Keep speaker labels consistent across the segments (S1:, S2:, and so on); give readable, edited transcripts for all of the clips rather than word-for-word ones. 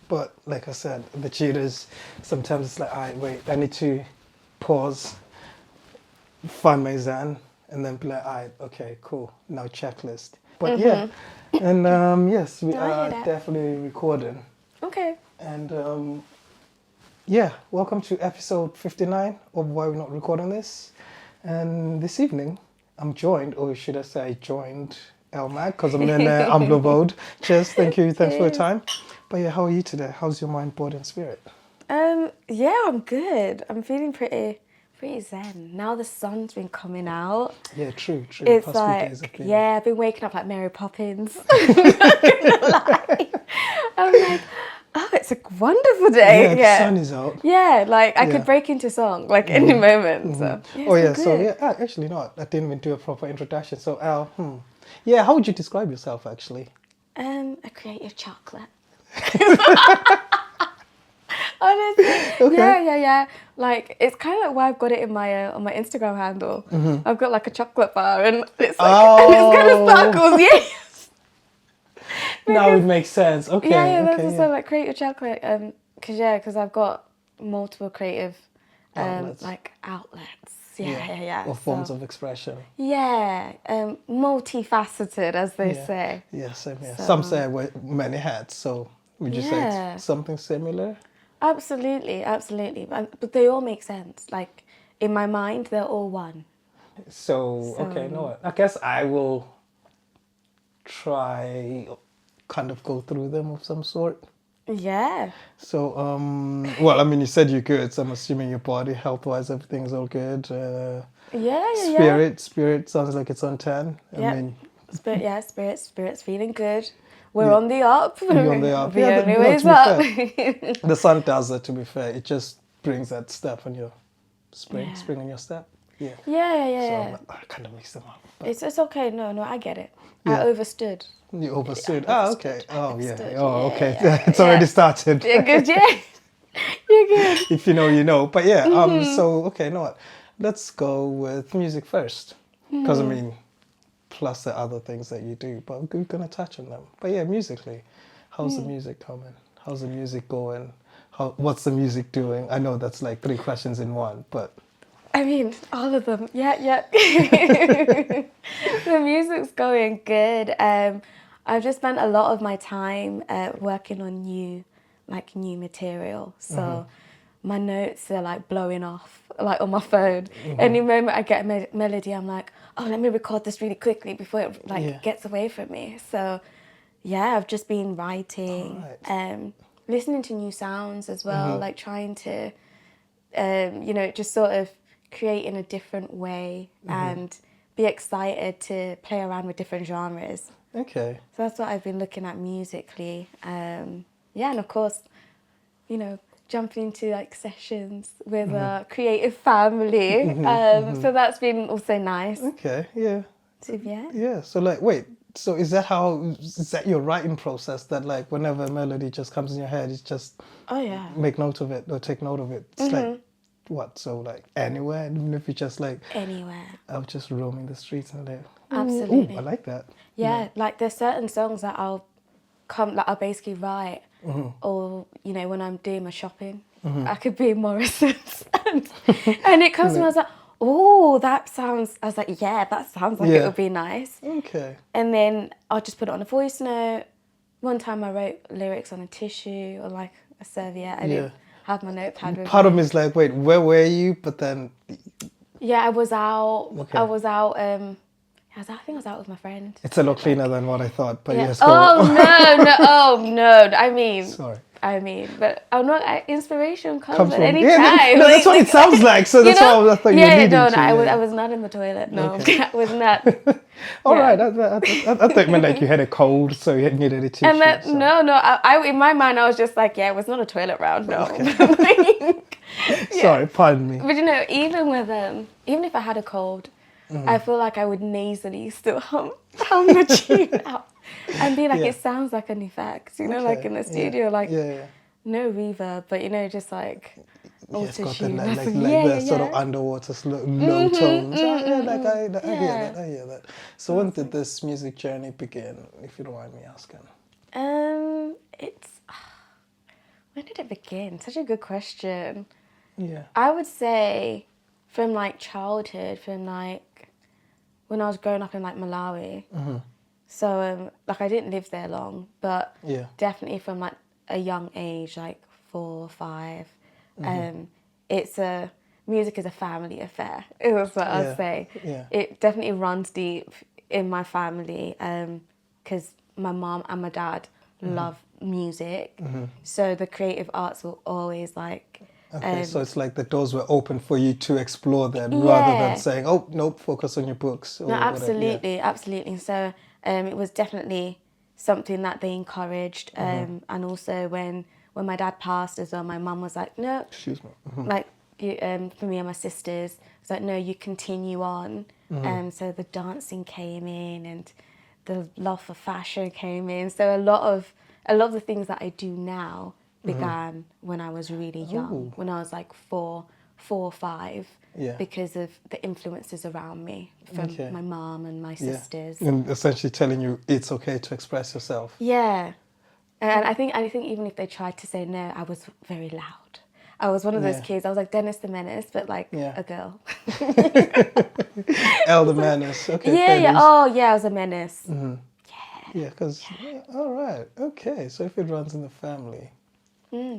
S1: But like I said, the tutors, sometimes it's like, wait, I need to pause, find my zen, and then be like, okay, cool, now checklist. But yeah, and yes, we
S2: No, I hear
S1: are
S2: that.
S1: definitely recording.
S2: Okay.
S1: And yeah, welcome to episode 59 of Why We're Not Recording This. And this evening, I'm joined, or should I say I joined Elle Mak, because I'm in Ambler mode. Cheers, thank you, thanks for your time. But yeah, how are you today? How's your mind, body and spirit?
S2: Yeah, I'm good. I'm feeling pretty zen. Now the sun's been coming out.
S1: Yeah, true.
S2: It's
S1: Past few days have
S2: like,
S1: been...
S2: yeah, I've been waking up like Mary Poppins. I'm not gonna lie. I'm like, oh, it's a wonderful day.
S1: Yeah, the sun is out.
S2: Yeah, like I could break into song like any moment. So,
S1: Actually not. I didn't even do a proper introduction. So Elle, yeah, how would you describe yourself actually?
S2: A creative chocolate. Honestly,
S1: Okay.
S2: yeah. Like it's kind of like why I've got it in my on my Instagram handle. I've got like a chocolate bar, and it's like and it's kind of sparkles. Yes.
S1: Now it makes sense. Okay.
S2: Yeah, that's
S1: okay,
S2: also like creative chocolate. Because I've got multiple creative
S1: outlets.
S2: like outlets. Yeah.
S1: Or forms of expression.
S2: Yeah, multifaceted, as they say.
S1: Yeah, same here.
S2: So,
S1: Some say I wear many hats. So would you say
S2: Yeah.
S1: it's something similar?
S2: Absolutely. But they all make sense. Like in my mind, they're all one.
S1: So okay, no, what? I guess I will try kind of go through them of some sort.
S2: Yeah.
S1: So, well, I mean, you said you're good, so I'm assuming your body, health-wise, everything's all good.
S2: Yeah.
S1: Spirit sounds like it's on 10.
S2: Yeah.
S1: I mean,
S2: Spirit's feeling good. We're on the up.
S1: you're on the up.
S2: The
S1: Yeah,
S2: only
S1: no,
S2: way's
S1: to be
S2: up.
S1: fair, the sun does that, to be fair. It just brings that step on your spring on your step. Yeah.
S2: Yeah.
S1: So I kind of mix them up.
S2: It's okay. No, I get it.
S1: Yeah.
S2: I overstood.
S1: You overstood.
S2: Overstood.
S1: Okay. Oh, yeah.
S2: Overstood.
S1: Oh, okay.
S2: Yeah.
S1: It's already started.
S2: You're good, yeah. You're good.
S1: If you know, you know. But yeah, so, okay, know what? Let's go with music first. Because, I mean, plus the other things that you do. But we're going to touch on them. But yeah, musically, how's the music coming? How's the music going? What's the music doing? I know that's like 3 questions in one, but...
S2: I mean, all of them. Yeah. The music's going good. I've just spent a lot of my time working on new material. So my notes are like blowing off, like on my phone. Any moment I get a melody, I'm like, oh, let me record this really quickly before it gets away from me. So yeah, I've just been writing, listening to new sounds as well, like trying to, just sort of create in a different way and be excited to play around with different genres.
S1: Okay.
S2: So that's what I've been looking at musically. And of course, jumping into like sessions with a creative family. So that's been also nice.
S1: Okay, yeah.
S2: So, yeah.
S1: Yeah, so like, wait, so is that your writing process that like whenever a melody just comes in your head, it's just make note of it or take note of it? It's like, what, so like anywhere, even if it's just like
S2: anywhere,
S1: I'm just roaming the streets and like
S2: absolutely,
S1: I like that.
S2: Yeah, like there's certain songs that I'll basically write, or when I'm doing my shopping, I could be in Morrison's, and it comes to me, I was like, oh, that sounds. I was like, yeah, that sounds like it would be nice.
S1: Okay.
S2: And then I'll just put it on a voice note. One time I wrote lyrics on a tissue or like a serviette. I didn't have my notepad with me.
S1: Part of me is like, wait, where were you? But then...
S2: Yeah, I was out.
S1: Okay.
S2: I was out... I think I was out with my friend.
S1: It's a lot cleaner than what I thought, but yes.
S2: Oh, no. I mean...
S1: Sorry.
S2: But I'm not... Inspiration comes at any time.
S1: That's what it sounds like, so that's why I thought you were leading to.
S2: I was not in the toilet, no. Okay. I was not.
S1: All right, I thought it meant like you had a cold, so you needed a tissue.
S2: And no, I in my mind, I was just like, yeah, it was not a toilet round, no.
S1: Okay. Sorry, pardon me.
S2: But even if I had a cold, I feel like I would nasally still hum the tune out and be like, it sounds like an effect, like in the studio, no reverb, but just like auto-tune.
S1: The sort of underwater low tones. I hear that. So when did this music journey begin, if you don't mind me asking?
S2: when did it begin? Such a good question.
S1: Yeah.
S2: I would say from like childhood, from like when I was growing up in like Malawi. So like I didn't live there long, but
S1: Yeah.
S2: definitely from like a young age, like 4 or 5. Music is a family affair. Is what I'd say.
S1: Yeah.
S2: It definitely runs deep in my family because my mom and my dad love music. So the creative arts will always like.
S1: Okay, so it's like the doors were open for you to explore that rather than
S2: Yeah.
S1: saying, "Oh, nope, focus on your books." Or
S2: No,
S1: whatever.
S2: absolutely, absolutely. So it was definitely something that they encouraged. And also when my dad passed as well, my mum was like, no,
S1: Excuse me.
S2: like for me and my sisters, it's like, no, you continue on. So the dancing came in and the love for fashion came in. So a lot of the things that I do now began when I was really young, when I was like 4 or 5.
S1: Yeah.
S2: Because of the influences around me from my mom and my sisters.
S1: And essentially telling you it's okay to express yourself.
S2: Yeah. And I think even if they tried to say no, I was very loud. I was one of those kids. I was like Dennis the Menace, but like a girl.
S1: Elle the Menace. Okay.
S2: Yeah. Oh, yeah, I was a menace.
S1: Yeah, because, all right. Okay. So if it runs in the family,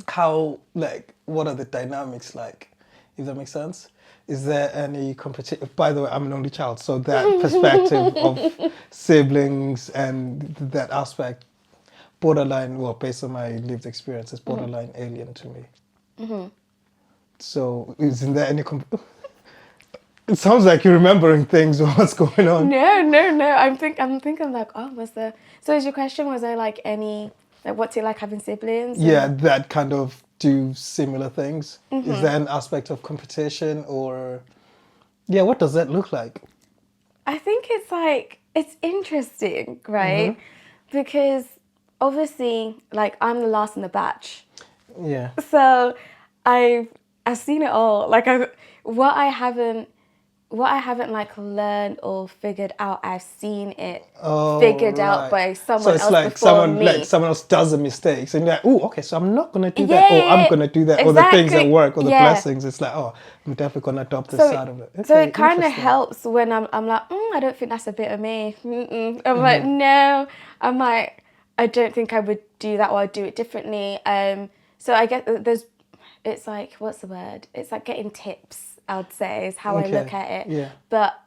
S1: how, like, what are the dynamics like, if that makes sense? Is there any competition? By the way, I'm an only child, so that perspective of siblings and that aspect, borderline, well, based on my lived experience, is borderline alien to me. So isn't there any... It sounds like you're remembering things or what's going on.
S2: No. I'm thinking like, oh, was there... So is your question, was there like any... Like, what's it like having siblings?
S1: Yeah, that kind of do similar things. Is there an aspect of competition or... Yeah, what does that look like?
S2: I think it's like, it's interesting, right? Because obviously, like, I'm the last in the batch.
S1: Yeah.
S2: So I've seen it all. Like, what I haven't like learned or figured out, I've seen it figured out by someone else
S1: like
S2: before me.
S1: Like someone else does the mistakes and you're like, oh, okay, so I'm not gonna do that, or I'm gonna do that,
S2: exactly.
S1: or the things that work, or the blessings. It's like, oh, I'm definitely gonna adopt this side of it. Okay,
S2: so it kind of helps when I'm like, I don't think that's a bit of me. I'm like, no. I'm like, I don't think I would do that, or I'd do it differently. So I guess it's like, what's the word? It's like getting tips, I would say, is how I look at it.
S1: Yeah.
S2: But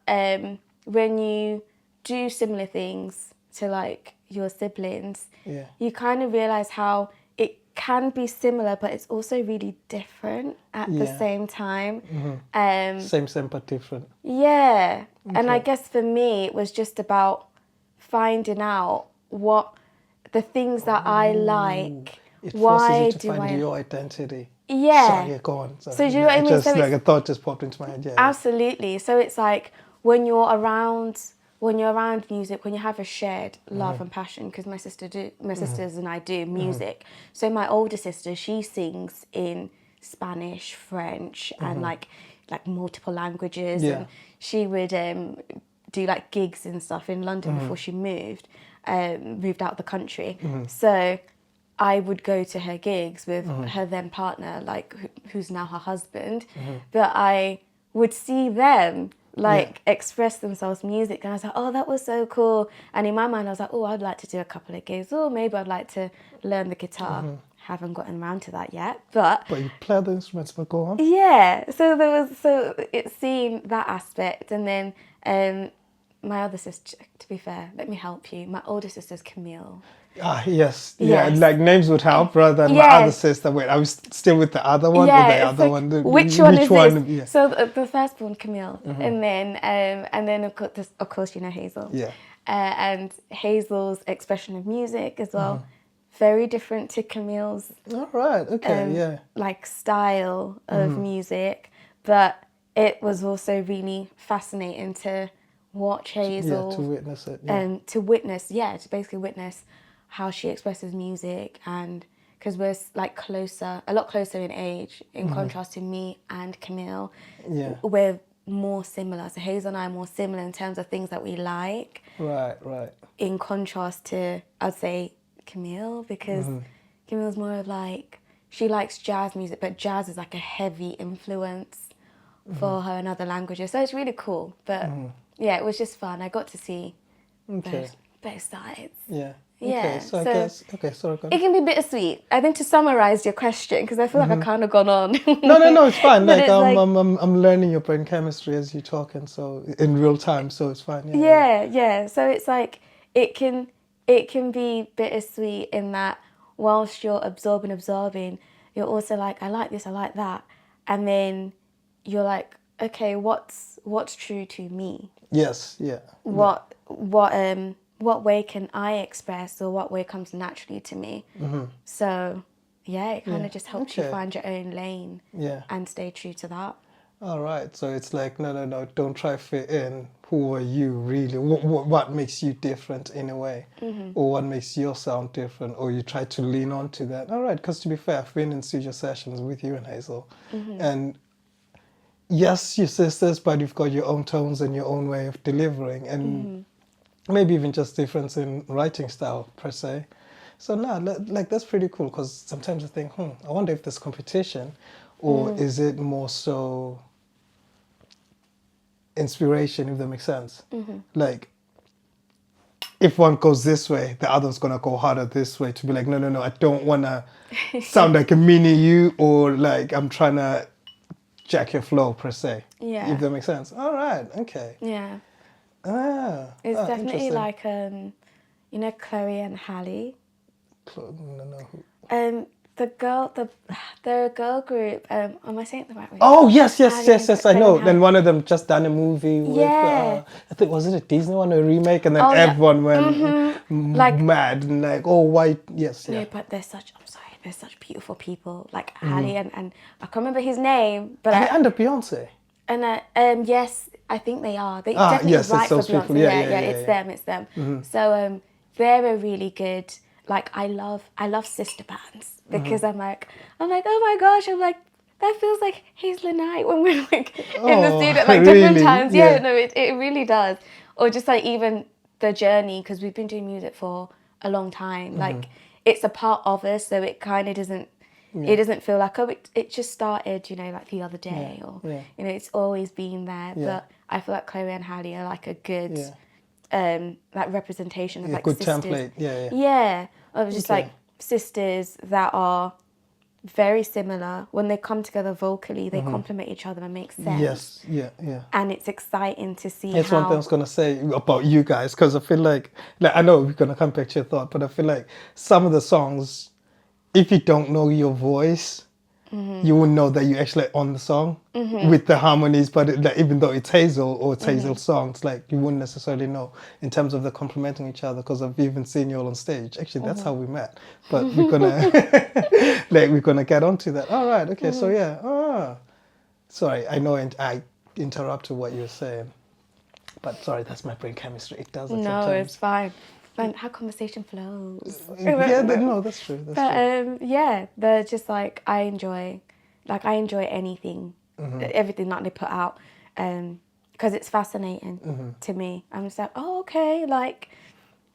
S2: when you do similar things to like your siblings, you kind of realize how it can be similar, but it's also really different at the same time.
S1: Same, but different.
S2: Yeah. And I guess for me, it was just about finding out what the things that I like.
S1: It forces
S2: why
S1: you to
S2: do
S1: find
S2: I...
S1: your identity.
S2: Yeah.
S1: Sorry, yeah, go on. Sorry.
S2: So do you know what I mean?
S1: Just
S2: So
S1: like a thought just popped into my head. Yeah.
S2: Absolutely. So it's like when you're around music, when you have a shared love and passion, because my sisters and I do music. So my older sister, she sings in Spanish, French, and like multiple languages.
S1: Yeah.
S2: And she would do like gigs and stuff in London before she moved out of the country. So I would go to her gigs with her then partner, like who's now her husband, but I would see them like express themselves music, and I was like, oh, that was so cool. And in my mind I was like, oh, I'd like to do a couple of gigs, or maybe I'd like to learn the guitar. Haven't gotten around to that yet, but
S1: you play the instruments, but go on.
S2: Yeah, so it's seeing that aspect. And then my other sister, to be fair, let me help you, my older sister's Camille.
S1: Ah, yes. Yeah, like names would help rather than my other sister. Wait, I was still with the other one, or the other one?
S2: Which one is this? Yeah. So the first one, Camille, and then of course you know Hazel.
S1: Yeah.
S2: And Hazel's expression of music as well, very different to Camille's.
S1: All right. Okay.
S2: Like style of music, but it was also really fascinating to watch Hazel.
S1: To witness it.
S2: To basically witness how she expresses music, and because we're like a lot closer in age in contrast to me and Camille.
S1: Yeah.
S2: We're more similar. So Hazel and I are more similar in terms of things that we like.
S1: Right.
S2: In contrast to, I'd say, Camille, because Camille's more of like, she likes jazz music, but jazz is like a heavy influence for her in other languages. So it's really cool. But yeah, it was just fun. I got to see both sides.
S1: Yeah.
S2: Yeah.
S1: Okay, so I guess, sorry, go on.
S2: It can be bittersweet. I think to summarize your question, because I feel like I kind of gone on.
S1: No, it's fine.
S2: But
S1: Like,
S2: it's
S1: I'm learning your brain chemistry as you're talking, so in real time, so it's fine.
S2: Yeah. So it's like it can be bittersweet in that whilst you're absorbing, you're also like, I like this, I like that, and then you're like, okay, what's true to me?
S1: Yes, yeah.
S2: What way can I express, or what way comes naturally to me? So yeah, it kind of just helps you find your own lane and stay true to that.
S1: All right, so it's like, no, don't try to fit in. Who are you really? What makes you different in a way? Or what makes your sound different? Or you try to lean on to that. All right, because to be fair, I've been in studio sessions with you and Hazel. And yes, you're sisters, but you've got your own tones and your own way of delivering. And maybe even just difference in writing style, per se. So no, like that's pretty cool, because sometimes I think, I wonder if there's competition, or is it more so inspiration, if that makes sense. Like, if one goes this way, the other's gonna go harder this way, to be like, no, I don't wanna sound like a mini you, or like I'm trying to jack your flow, per se.
S2: Yeah.
S1: If that makes sense. All right, okay.
S2: Yeah.
S1: It's
S2: Definitely like, you know, Chloe and Halle.
S1: No.
S2: They're a girl group. Am I saying it the right way?
S1: Oh yes, I know.
S2: Halle.
S1: Then one of them just done a movie with, I think, was it a Disney one, a remake, and then everyone went mad and like, oh, why? Yes, yeah.
S2: No, but they're such beautiful people. Like Halle and I can't remember his name, but
S1: and Beyonce.
S2: And yes, I think they are. They definitely write for Beyonce.
S1: People.
S2: It's them. So they're a really good. Like I love sister bands, because I'm like, oh my gosh, I'm like, that feels like Hazel and I when we're like in the studio at like different times. Yeah, no, it really does. Or just like even the journey, because we've been doing music for a long time. Like it's a part of us, so it kind of doesn't. It doesn't feel like, oh, it just started, you know, like the other day, or you know, it's always been there. But I feel like Chloe and Halle are like a good. Like representation of like
S1: good
S2: sisters.
S1: template.
S2: Yeah, of just like sisters that are very similar. When they come together vocally, they complement each other and make sense.
S1: Yes,
S2: And it's exciting to see.
S1: That's one thing I was gonna say about you guys, because I feel like I know we're gonna come back to your thought, but I feel like some of the songs, if you don't know your voice, you wouldn't know that you're actually on the song with the harmonies. But like, even though it's Hazel or it's Hazel's songs, like you wouldn't necessarily know in terms of the complementing each other, because I've even seen you all on stage. Actually, that's how we met. But we're gonna we're gonna get onto that. All right, okay. So yeah. Sorry, I know I interrupted what you were saying, but sorry, that's my brain chemistry. It does it sometimes.
S2: No, it's fine. And how conversation flows.
S1: No, that's true.
S2: But yeah, they're just like I enjoy anything, everything that they put out, because it's fascinating to me. I'm just like, oh, okay, like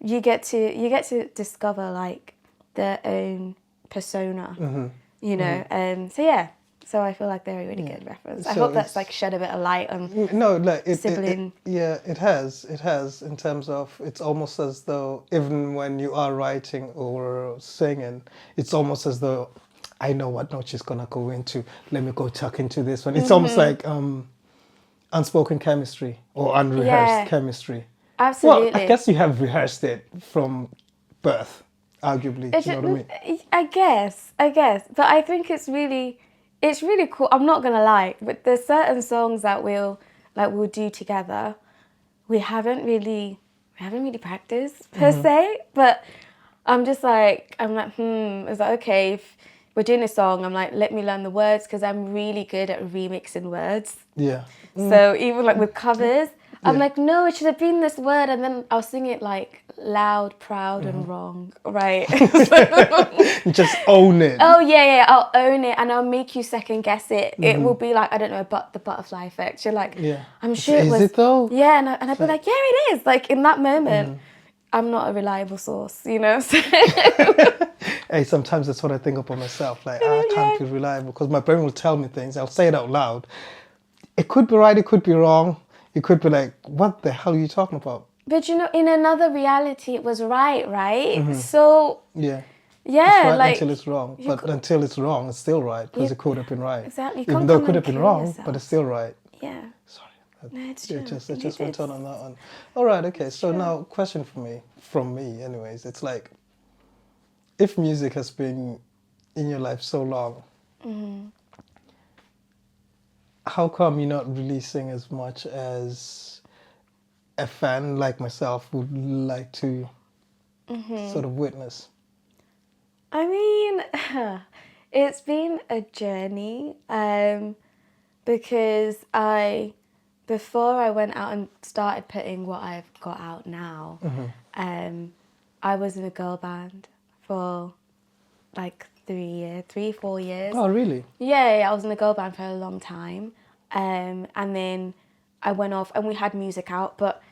S2: you get to discover like their own persona, you know. So yeah. So I feel like they're a really good reference. I hope that's like shed a bit of light on sibling.
S1: It has in terms of, it's almost as though even when you are writing or singing, it's almost as though I know what note she's gonna go into. Let me go tuck into this one. It's almost like unspoken chemistry or unrehearsed chemistry.
S2: Absolutely.
S1: Well, I guess you have rehearsed it from birth, arguably. Do you know what I mean?
S2: I guess. But I think it's really cool. I'm not gonna lie, but there's certain songs that we'll do together. We haven't really practiced per se, but I'm like, is that okay if we're doing a song? I'm like, let me learn the words, because I'm really good at remixing words.
S1: Yeah.
S2: So even like with covers, I'm like, no, it should have been this word, and then I'll sing it like loud, proud, and wrong, right?
S1: Just own it.
S2: Oh yeah, I'll own it, and I'll make you second guess it. It will be like, I don't know, but the butterfly effect. You're like, I'm sure it was.
S1: Is it though?
S2: Yeah, and I'd be like, yeah, it is. Like in that moment, I'm not a reliable source, you know.
S1: Hey, sometimes that's what I think about myself. Like, I can't be reliable because my brain will tell me things. I'll say it out loud. It could be right, it could be wrong. It could be like, what the hell are you talking about?
S2: But you know, in another reality, it was right? So,
S1: Yeah.
S2: yeah,
S1: It's right
S2: like...
S1: until it's wrong. But until it's wrong, it's still right because it could have been right.
S2: Exactly. You
S1: Even
S2: can't
S1: though it
S2: come
S1: could
S2: and
S1: have been
S2: kill
S1: wrong,
S2: yourself.
S1: but it's still right.
S2: Yeah.
S1: Sorry.
S2: No, it's
S1: Yeah,
S2: true.
S1: it just went on that one. All right, okay. So now, question from me, anyways. It's like, if music has been in your life so long, how come you're not releasing as much as a fan like myself would like to sort of witness?
S2: I mean, it's been a journey because before I went out and started putting what I've got out now, I was in a girl band for like 4 years.
S1: Oh, really?
S2: Yeah, I was in a girl band for a long time. And then I went off and we had music out, but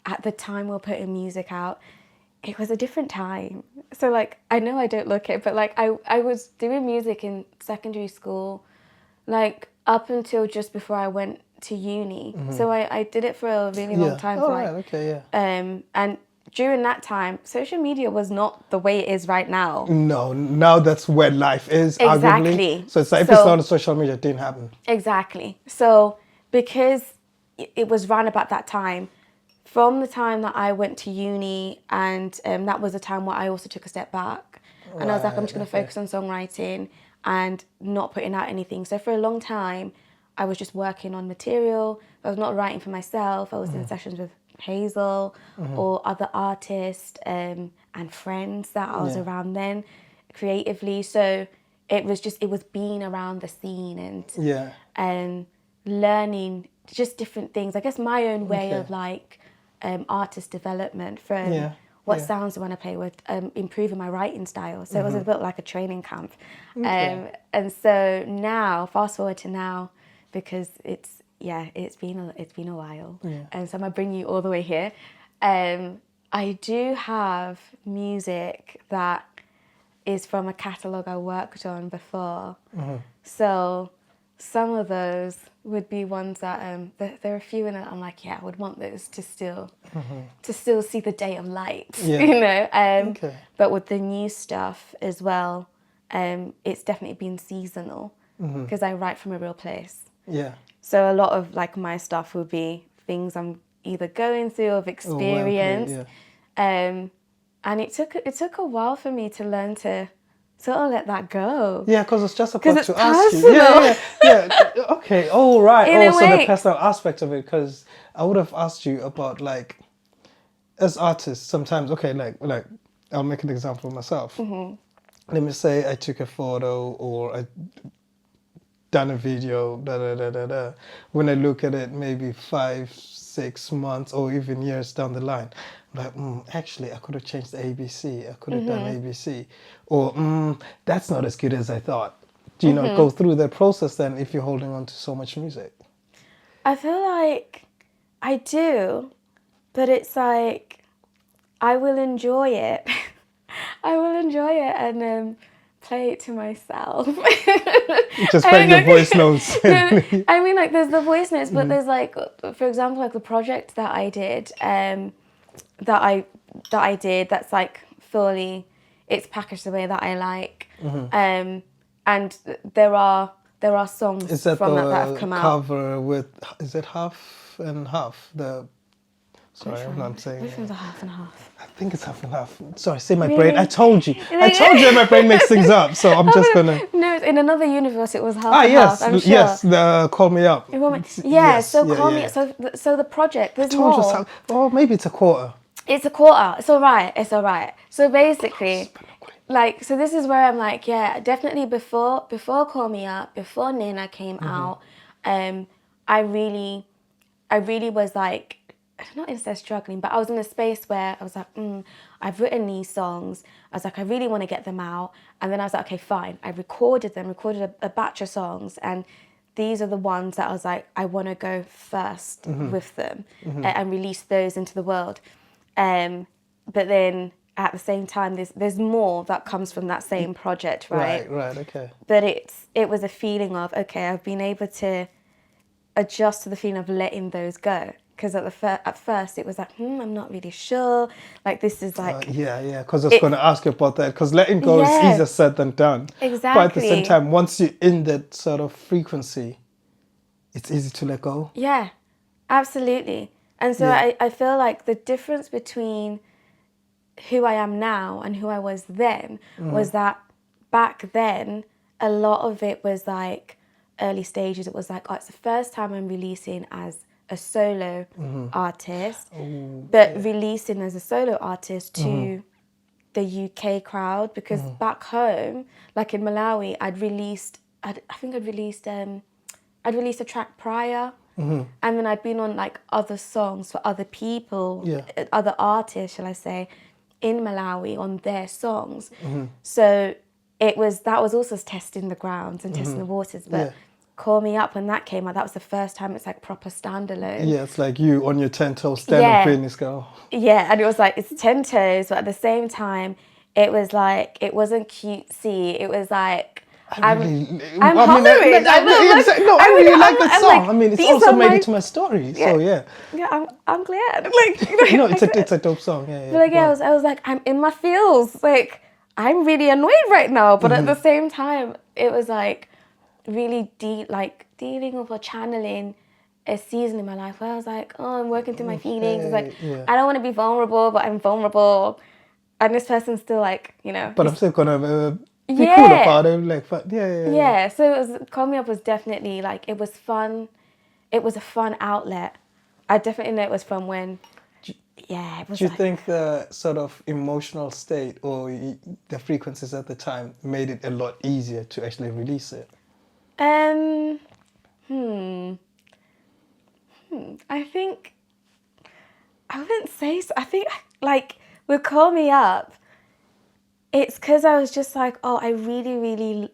S2: at the time we were putting music out, it was a different time. So like, I know I don't look it, but like I was doing music in secondary school, like up until just before I went to uni. So I did it for a really long time.
S1: Oh, right, okay, yeah.
S2: And during that time, social media was not the way it is right now.
S1: No, now that's where life is,
S2: Exactly.
S1: arguably. So it's like, if it's not on social media, it didn't happen.
S2: Exactly. So because it was around about that time, from the time that I went to uni, and that was a time where I also took a step back. And I was like, I'm just going to focus on songwriting and not putting out anything. So for a long time, I was just working on material. I was not writing for myself. I was in sessions with Hazel or other artists and friends that I was around then creatively. So it was being around the scene and learning just different things. I guess my own way of like artist development from what sounds do I want to play with, improving my writing style. So it was a bit like a training camp. And so now, fast forward to now, because it's been a while. And so I'm gonna bring you all the way here. I do have music that is from a catalogue I worked on before. So some of those would be ones that there are a few in it I'm like, yeah, I would want those to still see the day of light, you know. But with the new stuff as well, it's definitely been seasonal because I write from a real place. So a lot of like my stuff will be things I'm either going through or have experienced. And it took a while for me to learn to sort of let that go.
S1: Yeah, because it's just about to
S2: personal.
S1: ask you. Yeah. Okay. Oh, right.
S2: In a
S1: So
S2: way.
S1: the personal aspect of it, because I would have asked you about like, as artists, sometimes. Okay, like I'll make an example of myself. Let me say I took a photo or I done a video. When I look at it, maybe 5-6 months or even years down the line, I'm like, actually, I could have changed the ABC. I could have done ABC. Or, that's not as good as I thought. Do you know, go through that process then if you're holding on to so much music?
S2: I feel like I do, but it's like, I will enjoy it. I will enjoy it and play it to myself.
S1: Just playing your voice notes.
S2: I mean, like, there's the voice notes, but there's like, for example, like the project that I did, that's like fully, it's packaged the way that I like, and there are songs from that have come out.
S1: Cover with, is it half and half? Sorry, I'm not saying.
S2: Which one's a half and half?
S1: I think it's half and half. Sorry, say my brain. I told you that my brain makes things up. So I'm just gonna.
S2: No, in another universe it was half and half. I'm sure.
S1: Yes. Call Me Up.
S2: Call Me Up. So the project. There's more.
S1: Maybe it's a quarter.
S2: It's a quarter. It's all right. So basically, like, so this is where I'm like, yeah, definitely before Call Me Up, before Nina came out, I really was like, not instead struggling, but I was in a space where I was like, I've written these songs. I was like, I really want to get them out. And then I was like, okay, fine. I recorded a batch of songs. And these are the ones that I was like, I want to go first with them and release those into the world. But then at the same time, there's more that comes from that same project, right?
S1: Right, okay.
S2: But it was a feeling of, okay, I've been able to adjust to the feeling of letting those go. Because at first it was like, I'm not really sure. Like, this is like...
S1: yeah, because I was going to ask you about that. Because letting go is easier said than done.
S2: Exactly.
S1: But at the same time, once you're in that sort of frequency, it's easy to let go.
S2: Yeah, absolutely. And so I feel like the difference between who I am now and who I was then was that back then, a lot of it was like early stages. It was like, oh, it's the first time I'm releasing as a solo artist, but releasing as a solo artist to the UK crowd, because back home, like in Malawi, I'd released a track prior, and then I'd been on like other songs for other people, other artists, shall I say, in Malawi on their songs. So that was also testing the grounds and testing the waters, but Call Me Up, when that came out, that was the first time it's like proper standalone.
S1: Yeah, it's like you on your 10 toes, stand up business girl.
S2: Yeah, and it was like, it's 10 toes, but at the same time, it was like, it wasn't cutesy. It was like, I'm hollering.
S1: I really like that song. I mean, it's also made it to my story. So
S2: yeah, I'm glad.
S1: It's a dope song.
S2: But like, I was like, I'm in my feels. Like, I'm really annoyed right now. But at the same time, it was like really dealing with or channeling a season in my life where I was like, oh, I'm working through my feelings. It's like, I don't want to be vulnerable, but I'm vulnerable. And this person's still like,
S1: But I'm still gonna be cool about it. Like,
S2: yeah. So Call Me Up was definitely like, it was fun. It was a fun outlet. I definitely know it was fun when, it was.
S1: Do you think the sort of emotional state or the frequencies at the time made it a lot easier to actually release it?
S2: I think, I wouldn't say so. I think, like, with Call Me Up, it's because I was just like, oh, I really, really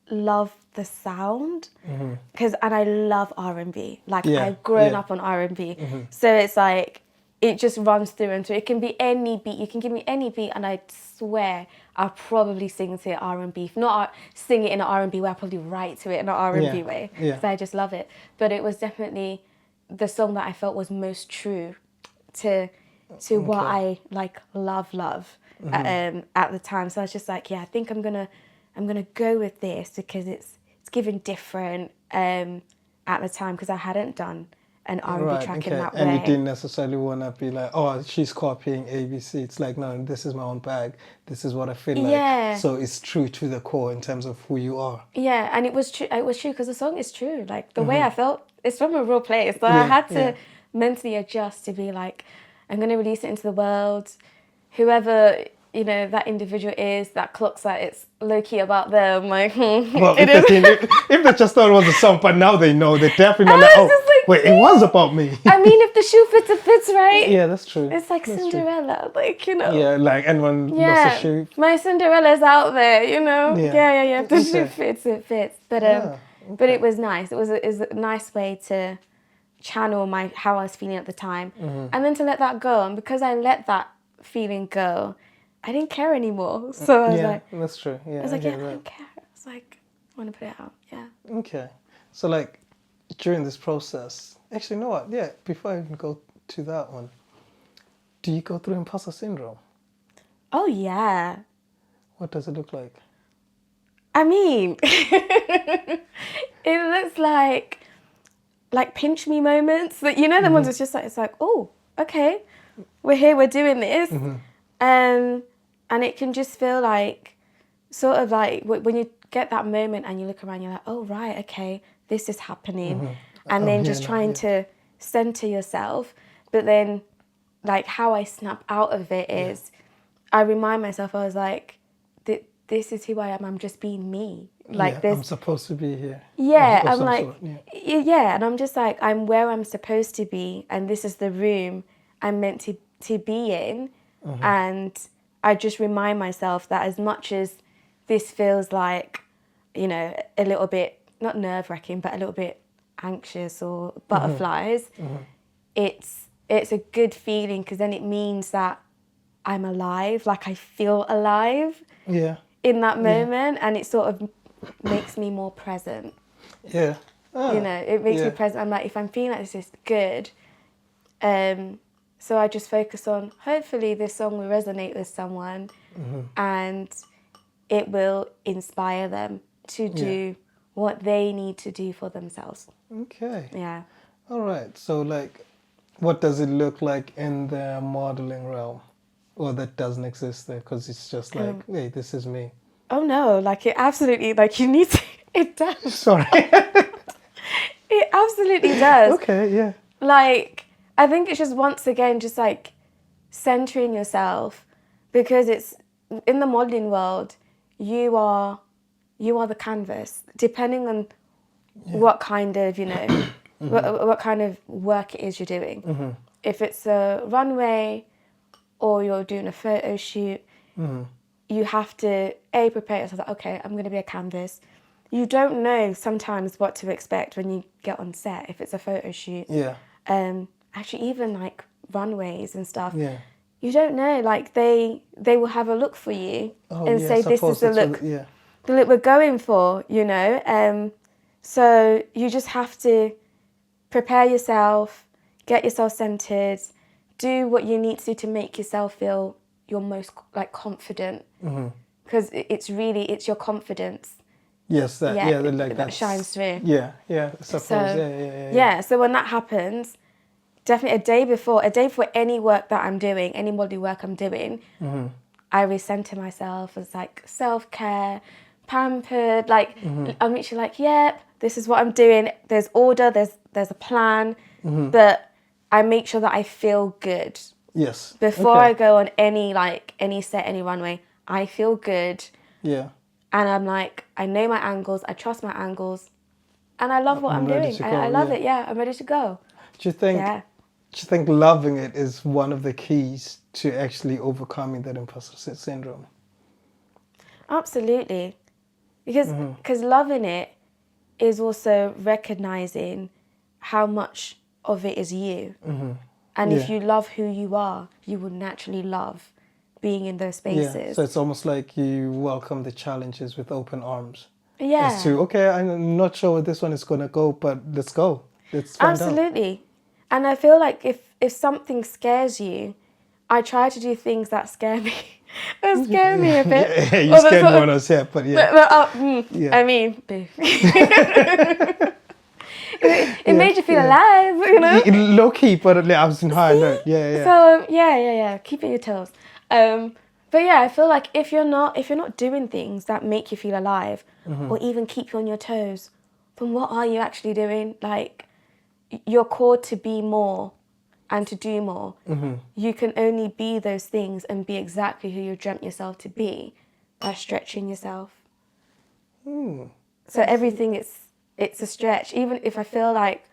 S2: love the sound. And I love R&B. Like, I've grown up on R&B. So it's like, it just runs through and through. It can be any beat. You can give me any beat and I swear I'll probably sing to it R&B. If not sing it in an R&B way, I'll probably write to it in an R&B way. Because I just love it. But it was definitely the song that I felt was most true to what I like love at the time. So I was just like, I think I'm gonna go with this because it's giving different at the time, because I hadn't done an R&B track in that way.
S1: And you didn't necessarily want to be like, oh, she's copying ABC. It's like, no, this is my own bag. This is what I feel like. So it's true to the core in terms of who you are. Yeah,
S2: and it was true. It was true because the song is true. Like, the way I felt, it's from a real place. So I had to mentally adjust to be like, I'm going to release it into the world. Whoever, that individual is that clocks that it's low-key about them. Like,
S1: well, if they just thought it was a song, but now they know, they're definitely wait, it was about me.
S2: I mean, if the shoe fits, it fits, right?
S1: Yeah, that's true.
S2: It's like that's Cinderella, true. Like,
S1: Yeah, like anyone lost a shoe.
S2: My Cinderella's out there, Yeah. If the shoe fits, it fits. But but it was nice. It was a nice way to channel how I was feeling at the time, and then to let that go. And because I let that feeling go, I didn't care anymore. So I was like,
S1: that's true. Yeah,
S2: I was like, I don't care. I was like, I want to put it out. Yeah.
S1: Okay. So like during this process, actually, you know what? Yeah. Before I even go to that one, do you go through imposter syndrome?
S2: Oh yeah.
S1: What does it look like?
S2: I mean, it looks like pinch me moments. That the ones it's just like, it's like, oh, okay, we're here, we're doing this. And it can just feel like, sort of like when you get that moment and you look around, you're like, oh, right, okay, this is happening. And then just trying to center yourself. But then, like, how I snap out of it is, I remind myself, I was like, this is who I am, I'm just being me. Like this.
S1: I'm supposed to be here.
S2: Yeah, I'm like, and I'm just like, I'm where I'm supposed to be, and this is the room I'm meant to be in. And I just remind myself that as much as this feels like, a little bit, not nerve-wracking, but a little bit anxious or butterflies, it's a good feeling, because then it means that I'm alive, like I feel alive
S1: Yeah.
S2: in that moment, and it sort of makes me more present.
S1: Yeah. Ah,
S2: You know, it makes me
S1: yeah.
S2: present. I'm like, if I'm feeling like this is good, so I just focus on, hopefully this song will resonate with someone, and it will inspire them to do what they need to do for themselves.
S1: Okay.
S2: Yeah.
S1: All right. So, like, what does it look like in the modeling realm? Or that doesn't exist there because it's just like, hey, this is me.
S2: Oh no, like it absolutely, like you need to, it does.
S1: Sorry.
S2: It absolutely does.
S1: Okay, yeah.
S2: Like, I think it's just once again, just like centering yourself, because it's in the modeling world, you are the canvas, depending on what kind of, you know, what kind of work it is you're doing. If it's a runway or you're doing a photo shoot, you have to prepare yourself that, okay, I'm going to be a canvas. You don't know sometimes what to expect when you get on set if it's a photo shoot.
S1: Yeah.
S2: Actually, even like runways and stuff.
S1: Yeah.
S2: You don't know. Like they will have a look for you and say, this is the look. The look we're going for. You know. So you just have to prepare yourself, get yourself centered, do what you need to do to make yourself feel your most like confident. Because it's your confidence.
S1: Yes,
S2: that shines through.
S1: Yeah, I suppose. Yeah.
S2: So when that happens, definitely a day before any work that I'm doing, any modeling work I'm doing, I recenter myself as like self-care, pampered. Like I'm literally like, yep, this is what I'm doing. There's order. There's a plan, but I make sure that I feel good.
S1: Yes.
S2: Before I go on any set, any runway, I feel good.
S1: Yeah.
S2: And I'm like, I know my angles, I trust my angles, and I love what I'm doing. I love it, I'm ready to go.
S1: Do you think loving it is one of the keys to actually overcoming that imposter syndrome?
S2: Absolutely. Because loving it is also recognizing how much of it is you. And if you love who you are, you will naturally love being in those spaces.
S1: Yeah, so it's almost like you welcome the challenges with open arms.
S2: Yeah.
S1: As to, okay, I'm not sure where this one is going to go, but let's go. Let's find out.
S2: Absolutely. And I feel like if something scares you, I try to do things that scare me. That scare me a bit.
S1: Yeah, you scared one of us, but yeah.
S2: I mean, it made you feel alive, you know?
S1: Low key, but I was in high alert. Yeah.
S2: So, keeping your toes. But yeah, I feel like if you're not doing things that make you feel alive or even keep you on your toes, then what are you actually doing? Like, you're called to be more and to do more. You can only be those things and be exactly who you dreamt yourself to be by stretching yourself. So everything, it's a stretch. Even if I feel like,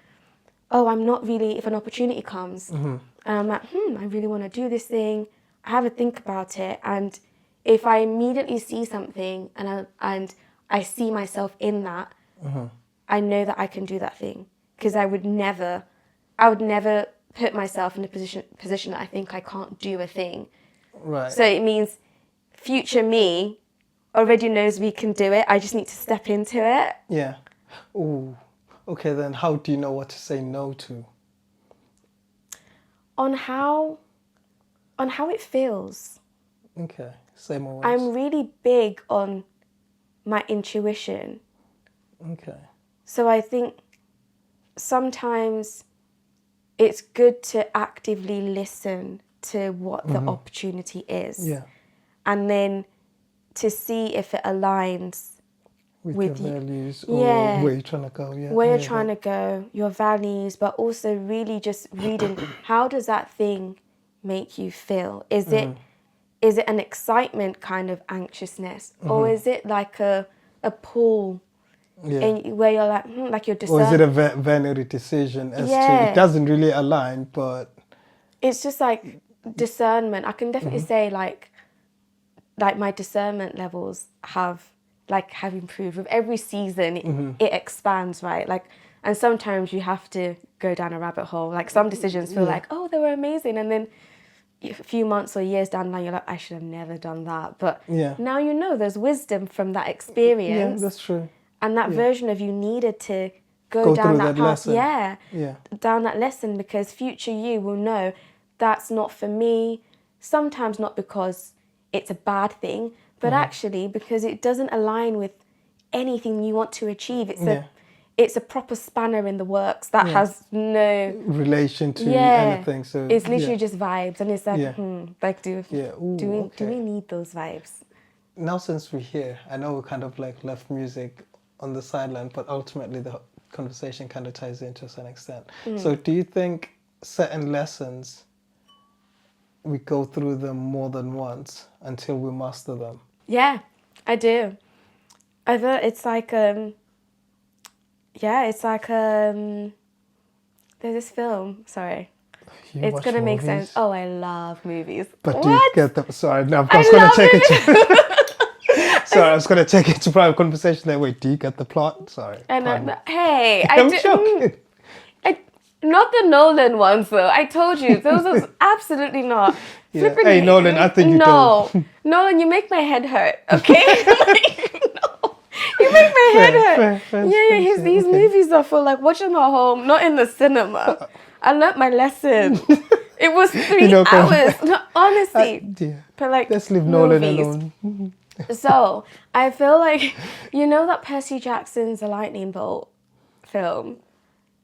S2: oh, I'm not really, if an opportunity comes and I'm like, I really want to do this thing, I have a think about it, and if I immediately see something and I see myself in that, I know that I can do that thing, because I would never put myself in a position that I think I can't do a thing.
S1: Right.
S2: So it means future me already knows we can do it. I just need to step into it.
S1: Yeah. Ooh. Okay, then how do you know what to say no to?
S2: On how it feels.
S1: Okay, say more words.
S2: I'm really big on my intuition.
S1: Okay.
S2: So I think sometimes it's good to actively listen to what the opportunity is.
S1: Yeah.
S2: And then to see if it aligns with
S1: your values or where you're trying to go. Yeah.
S2: Where you're trying to go, your values, but also really just reading how does that thing make you feel? Is it an excitement kind of anxiousness, or is it like a pull where you're like you're discerning?
S1: Or is it a vanity decision as to it doesn't really align, but
S2: it's just like discernment. I can definitely say like my discernment levels have improved with every season. It expands, right? Like, and sometimes you have to go down a rabbit hole. Like some decisions feel like, oh, they were amazing, and then a few months or years down the line, you're like, I should have never done that. But
S1: Yeah.
S2: now you know there's wisdom from that
S1: Yeah,
S2: experience.
S1: that's true.
S2: And that version of you needed to go
S1: Go
S2: down
S1: through
S2: that
S1: that
S2: path.
S1: lesson.
S2: Yeah.
S1: Yeah.
S2: Down that lesson, because future you will know that's not for me. Sometimes not because it's a bad thing, but actually because it doesn't align with anything you want to achieve. It's a proper spanner in the works that has no
S1: relation to anything. So
S2: it's literally just vibes, and it's like, like
S1: Ooh,
S2: do
S1: okay.
S2: we need those vibes?
S1: Now since we're here, I know we kind of like left music on the sideline, but ultimately the conversation kind of ties in to a certain extent. So do you think certain lessons, we go through them more than once until we master them?
S2: Yeah, I do. I feel it's like there's this film, sorry. It's gonna make sense. Oh, I love movies.
S1: But
S2: what?
S1: do you get the sorry, no, I was gonna take it to sorry, I was gonna take it to private conversation there. Wait, do you get the plot? Sorry.
S2: And hey,
S1: I'm joking.
S2: Not the Nolan ones though. I told you, those are absolutely not.
S1: Yeah. Hey Nolan, I think you don't.
S2: No, Nolan, you make my head hurt. Okay, no, you make my head hurt.
S1: Fair,
S2: These movies are for like watching at home, not in the cinema. I learnt my lesson. It was 3 hours. No, honestly, but like
S1: let's leave Nolan
S2: movies.
S1: alone.
S2: So I feel like that Percy Jackson's A Lightning Bolt film.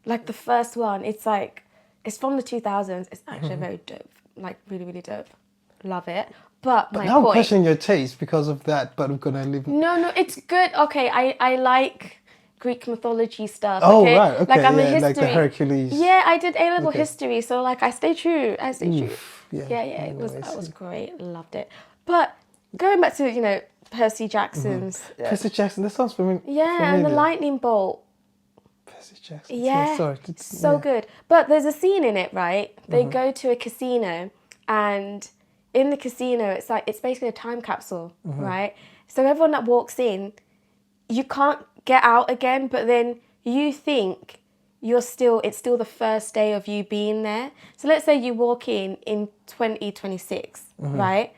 S2: Like the first one, it's from the 2000s. It's actually very dope, like really, really dope. Love it. But my
S1: now I'm
S2: point.
S1: questioning your taste because of that, but I'm gonna leave.
S2: No, it's good. Okay, I like Greek mythology stuff.
S1: Oh
S2: okay?
S1: right, okay,
S2: Like I'm a history.
S1: like the Hercules.
S2: Yeah, I did A-level history, so like I stay true.
S1: Yeah,
S2: It was great. Loved it. But going back to Percy Jackson's.
S1: Percy Jackson. That sounds familiar.
S2: Yeah, and the lightning bolt.
S1: Percy Jackson.
S2: Yeah,
S1: sorry.
S2: so good. But there's a scene in it, right? They go to a casino, and in the casino, it's basically a time capsule, right? So everyone that walks in, you can't get out again, but then you think it's still the first day of you being there. So let's say you walk in 2026, right?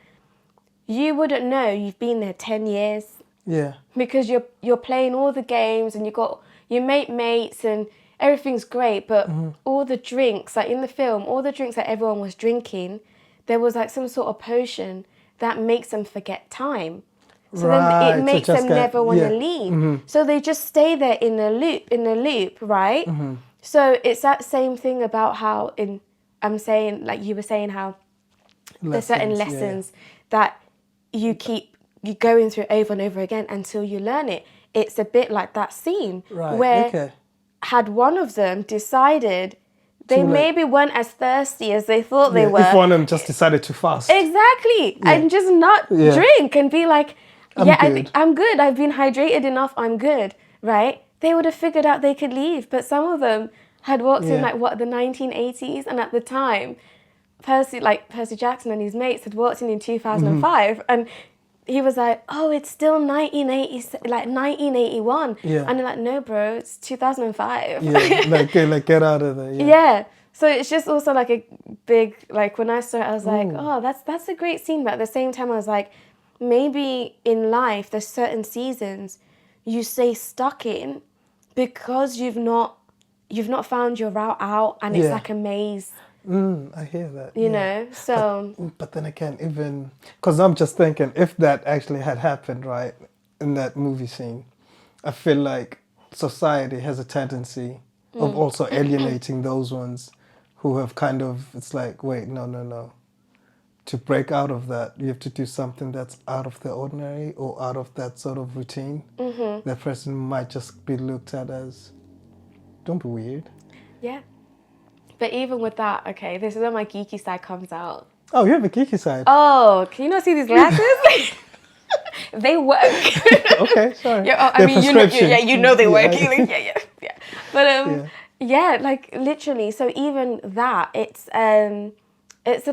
S2: You wouldn't know you've been there 10 years.
S1: Yeah.
S2: Because you're playing all the games and you make mates and everything's great, but all the drinks, like in the film, all the drinks that everyone was drinking, there was like some sort of potion that makes them forget time. So then it makes them never want to leave. So they just stay there in a loop, right? So it's that same thing about how I'm saying, like you were saying, how there's certain lessons that you keep going through over and over again until you learn it. It's a bit like that scene where had one of them decided they maybe weren't as thirsty as they thought they were.
S1: If one of them just decided to fast.
S2: Exactly. And just not drink and be like, I'm good. I've been hydrated enough. I'm good. Right? They would have figured out they could leave. But some of them had walked in the 1980s. And at the time, Percy Jackson and his mates had walked in 2005. And he was like, oh, it's still 1981.
S1: Yeah.
S2: And they're like, no, bro, it's 2005.
S1: Yeah, like get out of there.
S2: Yeah. So it's just also like a big, like when I saw it, I was like, oh, that's a great scene. But at the same time, I was like, maybe in life, there's certain seasons you stay stuck in because you've not found your route out, and it's like a maze.
S1: I hear that.
S2: You know, so.
S1: But then again, even because I'm just thinking, if that actually had happened, right, in that movie scene, I feel like society has a tendency of also alienating those ones who have kind of. It's like, wait, no. To break out of that, you have to do something that's out of the ordinary or out of that sort of routine. That person might just be looked at as, don't be weird.
S2: Yeah. But even with that, okay, this is where my geeky side comes out.
S1: Oh, you have a geeky side.
S2: Oh, can you not see these glasses? They work.
S1: Okay, sorry.
S2: I mean, you know they work. Yeah. But like literally. So even that, it's a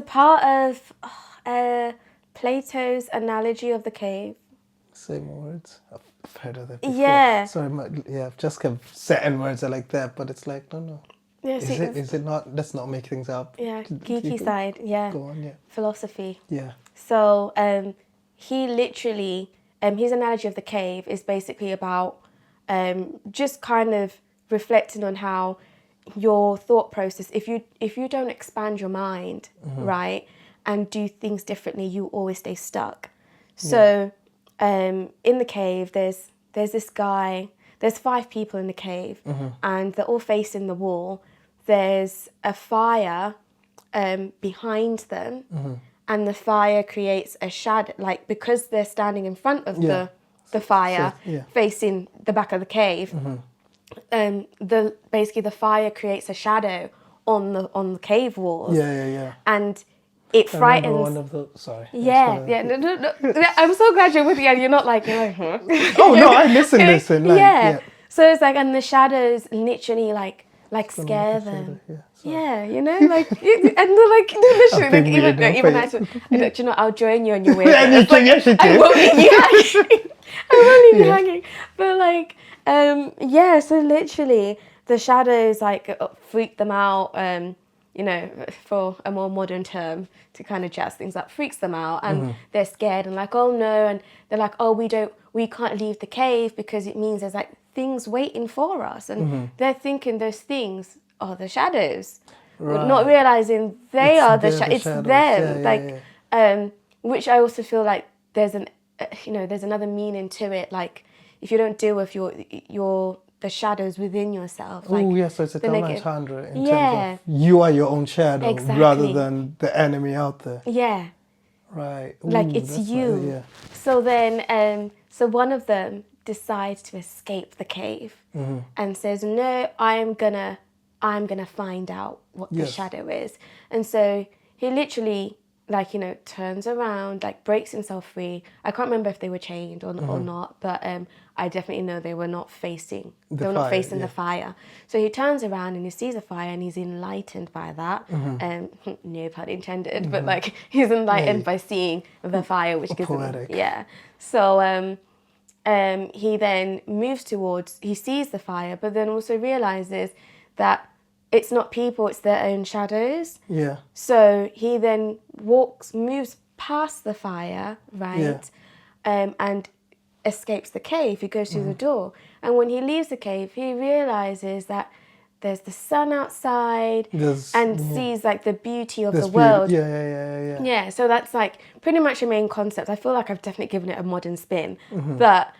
S2: part of Plato's analogy of the cave.
S1: Same words. I've heard of that before.
S2: Yeah.
S1: Sorry, I've just kept certain words are like that, but it's like, no.
S2: Yeah, see,
S1: Is it not? Let's not make things up.
S2: yeah, geeky side, yeah.
S1: Go on, yeah.
S2: Philosophy.
S1: Yeah.
S2: So he literally, his analogy of the cave is basically about just kind of reflecting on how your thought process, if you don't expand your mind, right, and do things differently, you always stay stuck. So in the cave, there's this guy. There's 5 people in the cave, and they're all facing the wall. There's a fire behind them, and the fire creates a shadow. Like, because they're standing in front of the fire, facing the back of the cave, basically the fire creates a shadow on the cave walls.
S1: Yeah.
S2: And it frightens.
S1: One of the, sorry.
S2: Yeah. No. I'm so glad you're with me, and you're like, huh?
S1: Oh no, I listen. Like, yeah.
S2: So it's like, and the shadows literally like scare them. Yeah, you know, like, and they're like, literally, like, even I, I'll join you on your way. I won't leave you hanging. I won't leave you hanging. But like, so literally, the shadows like freak them out. You know, for a more modern term to kind of jazz things up, freaks them out, and they're scared and like, oh no, and they're like, oh, we can't leave the cave because it means there's like things waiting for us, and they're thinking those things are the shadows, not realizing they are the shadows. It's them, which I also feel like there's there's another meaning to it, like if you don't deal with the shadows within yourself.
S1: Oh, yeah, so it's a double entendre in terms of you are your own shadow rather than the enemy out there.
S2: Yeah.
S1: Right. Ooh,
S2: like, it's you. So then, so one of them decides to escape the cave and says, no, I'm gonna find out what the shadow is. And so he literally, like, you know, turns around, like, breaks himself free. I can't remember if they were chained or not, but I definitely know they were not facing the fire. So he turns around and he sees a fire and he's enlightened by that. No pun intended, but like, he's enlightened by seeing the fire, which gives
S1: poetic.
S2: him, So he then moves towards, he sees the fire, but then also realizes that it's not people, it's their own shadows.
S1: Yeah.
S2: So he then moves past the fire, right? And escapes the cave. He goes through the door. And when he leaves the cave, he realizes that there's the sun outside and sees like the beauty of the world. Yeah, so that's like pretty much the main concept. I feel like I've definitely given it a modern spin. But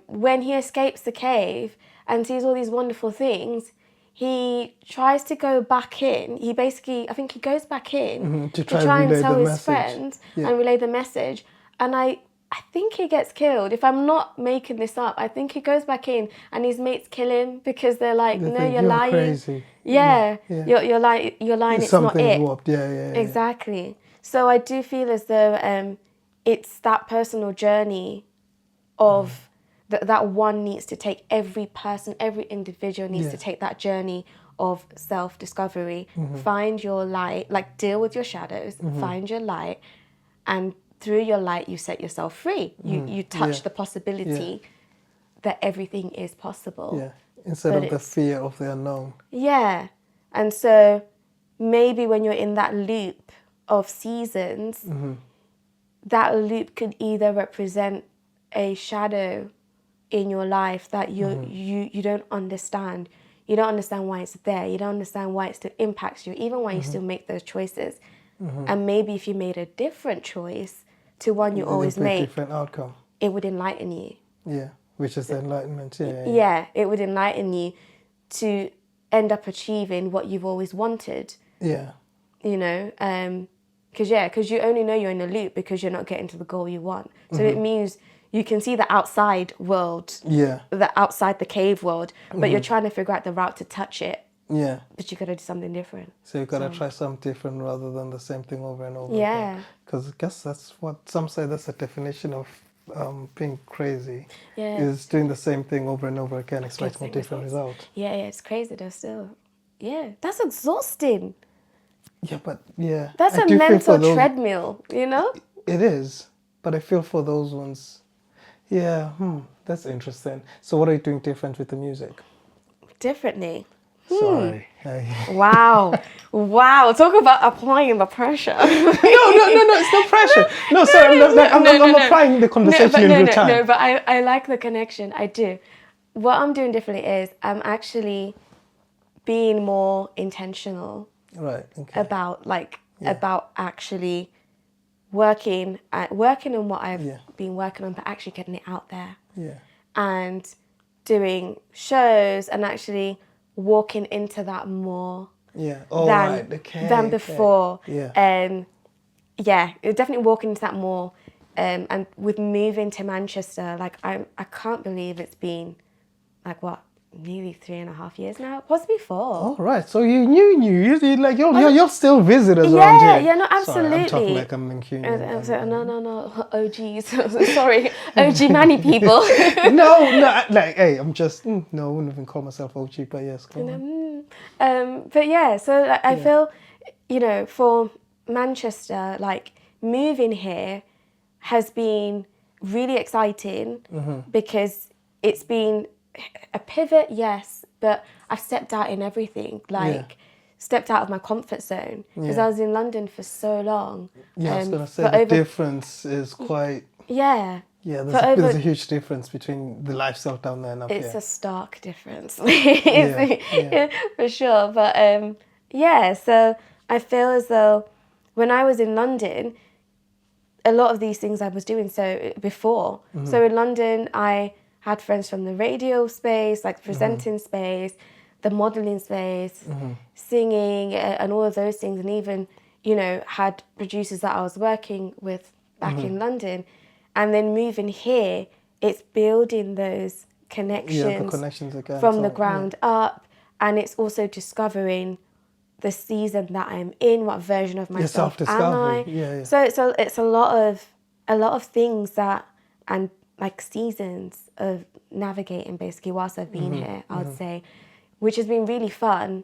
S2: when he escapes the cave and sees all these wonderful things, he tries to go back in. I think he goes back in to try and tell his friends and relay the message. And I think he gets killed. If I'm not making this up, I think he goes back in and his mates kill him because they're like, no, you're lying.
S1: Crazy.
S2: You're lying. It's not it.
S1: Warped. Yeah.
S2: Exactly. So I do feel as though it's that personal journey of that one needs to take. Every person, every individual needs to take that journey of self-discovery. Find your light, like deal with your shadows, find your light, and through your light you set yourself free. You touch the possibility that everything is possible.
S1: Yeah, instead of the fear of the unknown.
S2: Yeah, and so maybe when you're in that loop of seasons, that loop could either represent a shadow in your life that you don't understand. You don't understand why it's there. You don't understand why it still impacts you, even why you still make those choices. And maybe if you made a different choice to one you always make,
S1: different outcome,
S2: it would enlighten you.
S1: Yeah, which is the enlightenment.
S2: Yeah, it would enlighten you to end up achieving what you've always wanted.
S1: Yeah.
S2: You know, because you only know you're in a loop because you're not getting to the goal you want. So it means you can see the outside world, the outside the cave world, but you're trying to figure out the route to touch it. Yeah. But you got to do something different.
S1: So you got to try something different rather than the same thing over and over.
S2: Yeah.
S1: Because I guess that's what some say, that's the definition of being crazy.
S2: Yeah.
S1: Is doing the same thing over and over again, expecting a different result.
S2: Yeah, it's crazy though still. Yeah, that's exhausting.
S1: Yeah, but
S2: that's a mental treadmill, you know?
S1: It is, but I feel for those ones, that's interesting. So what are you doing different with the music?
S2: Differently?
S1: Sorry.
S2: Wow. Wow. Talk about applying the pressure.
S1: No, it's not pressure. No, sorry, I'm applying the conversation in real time.
S2: No, but I like the connection. I do. What I'm doing differently is I'm actually being more intentional
S1: Right. Okay.
S2: about about actually working on what I've been working on, but actually getting it out there.
S1: Yeah.
S2: And doing shows and actually walking into that more than before.
S1: Yeah.
S2: Definitely walking into that more. And with moving to Manchester, like I can't believe it's been like what, nearly 3.5 years now, possibly 4.
S1: All right. So you you'll still visit us around here.
S2: Yeah, no,
S1: Sorry, I'm talking
S2: absolutely.
S1: like I'm Mancunian.
S2: No, OGs. Sorry, OG Manny people.
S1: No, hey, I'm just no, I wouldn't even call myself OG, but yes, go on.
S2: But yeah, so like, I feel, for Manchester, like moving here has been really exciting because it's been a pivot, yes, but I've stepped out in everything, stepped out of my comfort zone because I was in London for so long.
S1: Yeah, I was going to say the difference is quite...
S2: Yeah.
S1: Yeah, there's a huge difference between the lifestyle down there and up here.
S2: It's a stark difference, for sure. But so I feel as though when I was in London, a lot of these things I was doing before. So in London, I had friends from the radio space, like presenting space, the modelling space, singing, and all of those things, and even, had producers that I was working with back in London. And then moving here, it's building those connections,
S1: again,
S2: from the ground up, and it's also discovering the season that I'm in, what version of myself am I. So it's a lot of things that, and like seasons of navigating basically whilst I've been here, I would say, which has been really fun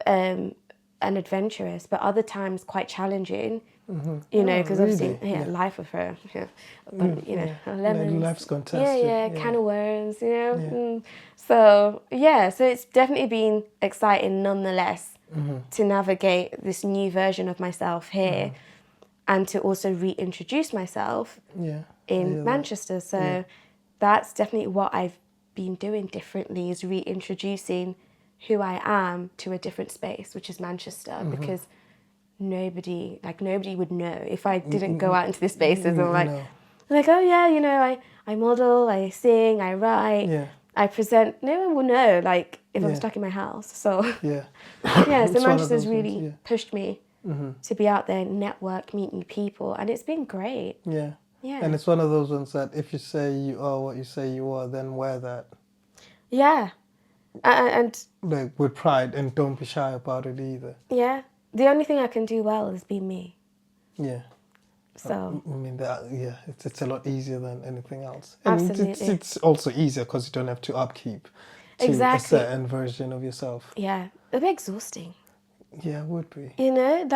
S2: and adventurous, but other times quite challenging. Because obviously, life with her, but lemons.
S1: Life's gone tested.
S2: Can of worms, So it's definitely been exciting nonetheless to navigate this new version of myself here and to also reintroduce myself in Manchester. So that's definitely what I've been doing differently, is reintroducing who I am to a different space, which is Manchester, because nobody would know if I didn't go out into these spaces and like, oh yeah, I model, I sing, I write, I present. No one will know, like, if I'm stuck in my house. So so Manchester's really pushed me to be out there, network, meet new people, and it's been great.
S1: Yeah. And it's one of those ones that if you say you are what you say you are, then wear that.
S2: Yeah. And
S1: like with pride, and don't be shy about it either.
S2: Yeah. The only thing I can do well is be me.
S1: Yeah.
S2: So
S1: I mean, it's a lot easier than anything else. And
S2: absolutely.
S1: It's also easier because you don't have to upkeep to a certain version of yourself.
S2: Yeah. It'd be exhausting.
S1: Yeah, it would be.
S2: It's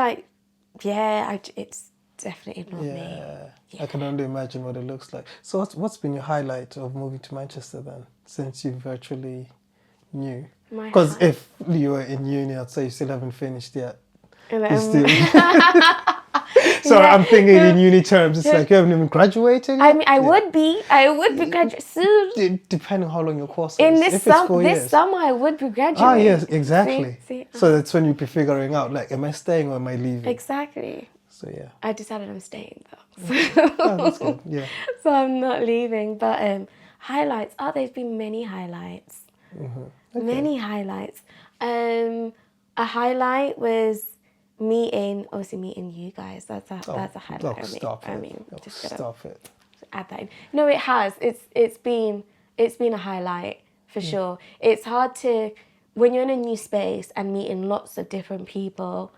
S2: definitely not me.
S1: Yeah. I can only imagine what it looks like. So what's been your highlight of moving to Manchester then, since you virtually knew? Because if you were in uni, I'd say you still haven't finished yet. Sorry, I'm thinking in uni terms. It's like you haven't even graduated yet.
S2: I mean, I would be graduate soon.
S1: Depending on how long your course is.
S2: In this summer, I would be graduating.
S1: Ah, yes, exactly.
S2: See?
S1: So that's when you'd be figuring out, like, am I staying or am I leaving?
S2: Exactly.
S1: So yeah.
S2: I decided I'm staying though.
S1: Oh, that's good. Yeah.
S2: So I'm not leaving. But highlights. There's been many highlights. Okay. Many highlights. A highlight was meeting you guys. That's a highlight.
S1: Stop it.
S2: Add that in. No, it has. It's been a highlight for sure. It's hard to, when you're in a new space and meeting lots of different people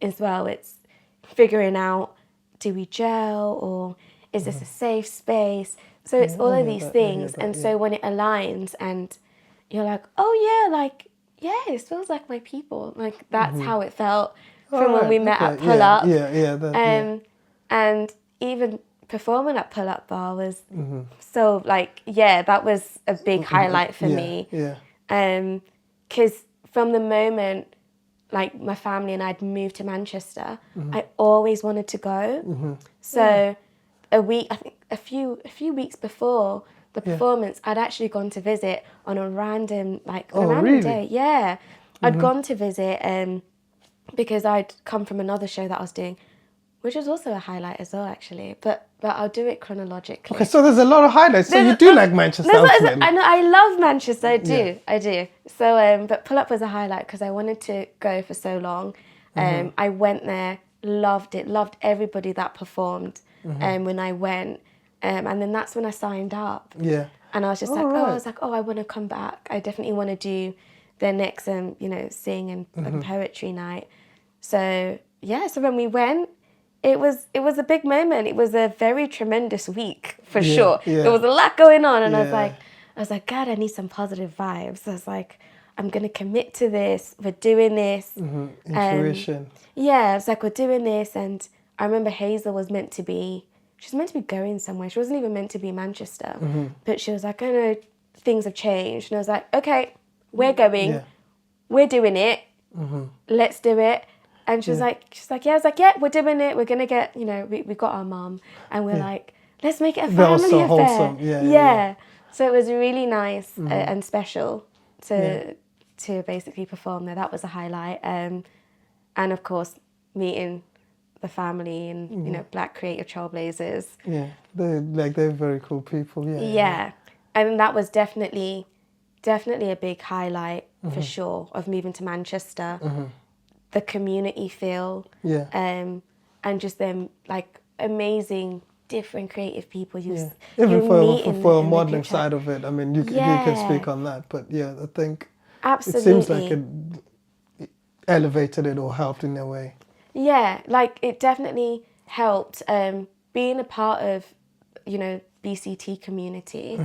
S2: as well. It's figuring out, do we gel, or is this a safe space? So it's all of these things, so when it aligns and you're like, this feels like my people. Like that's how it felt from when we met at Pull Up. And even performing at Pull Up Bar was so that was a big highlight for me.
S1: Yeah.
S2: Because from the moment like my family and I'd moved to Manchester, I always wanted to go. So I think a few weeks before the performance, I'd actually gone to visit on a random
S1: really?
S2: day. Yeah, I'd gone to visit because I'd come from another show that I was doing, which was also a highlight as well, actually. But I'll do it chronologically.
S1: Okay, so there's a lot of highlights. So you do like Manchester ultimately.
S2: I know, I love Manchester. I do. So, but Pull Up was a highlight because I wanted to go for so long. I went there, loved it, loved everybody that performed. When I went, and then that's when I signed up.
S1: Yeah.
S2: And I was just I want to come back. I definitely want to do the next, sing and poetry night. So yeah, so when we went, it was a big moment. It was a very tremendous week for sure.
S1: Yeah.
S2: There was a lot going on, and I was like, God, I need some positive vibes. I was like, I'm gonna commit to this. We're doing this.
S1: Intuition.
S2: I was like, we're doing this, and I remember Hazel was meant to be. She was meant to be going somewhere. She wasn't even meant to be in Manchester, but she was like, I know things have changed, and I was like, okay, we're going.
S1: Yeah.
S2: We're doing it. Let's do it. And she was like, yeah. I was like, yeah, we're doing it. We're going to get, we got our mum. And we're like, let's make it a family affair.
S1: Wholesome. Yeah.
S2: So it was really nice and special to basically perform there. That was a highlight. And of course, meeting the family and, Black creative trailblazers.
S1: Yeah, they're very cool people.
S2: Yeah. And that was definitely a big highlight for sure of moving to Manchester. The community feel, and just them like amazing, different creative people.
S1: Even for a modelling side of it, I mean, you can speak on that, but I think
S2: absolutely.
S1: It seems like it elevated it or helped in a way.
S2: Yeah, like it definitely helped. Being a part of, BCT community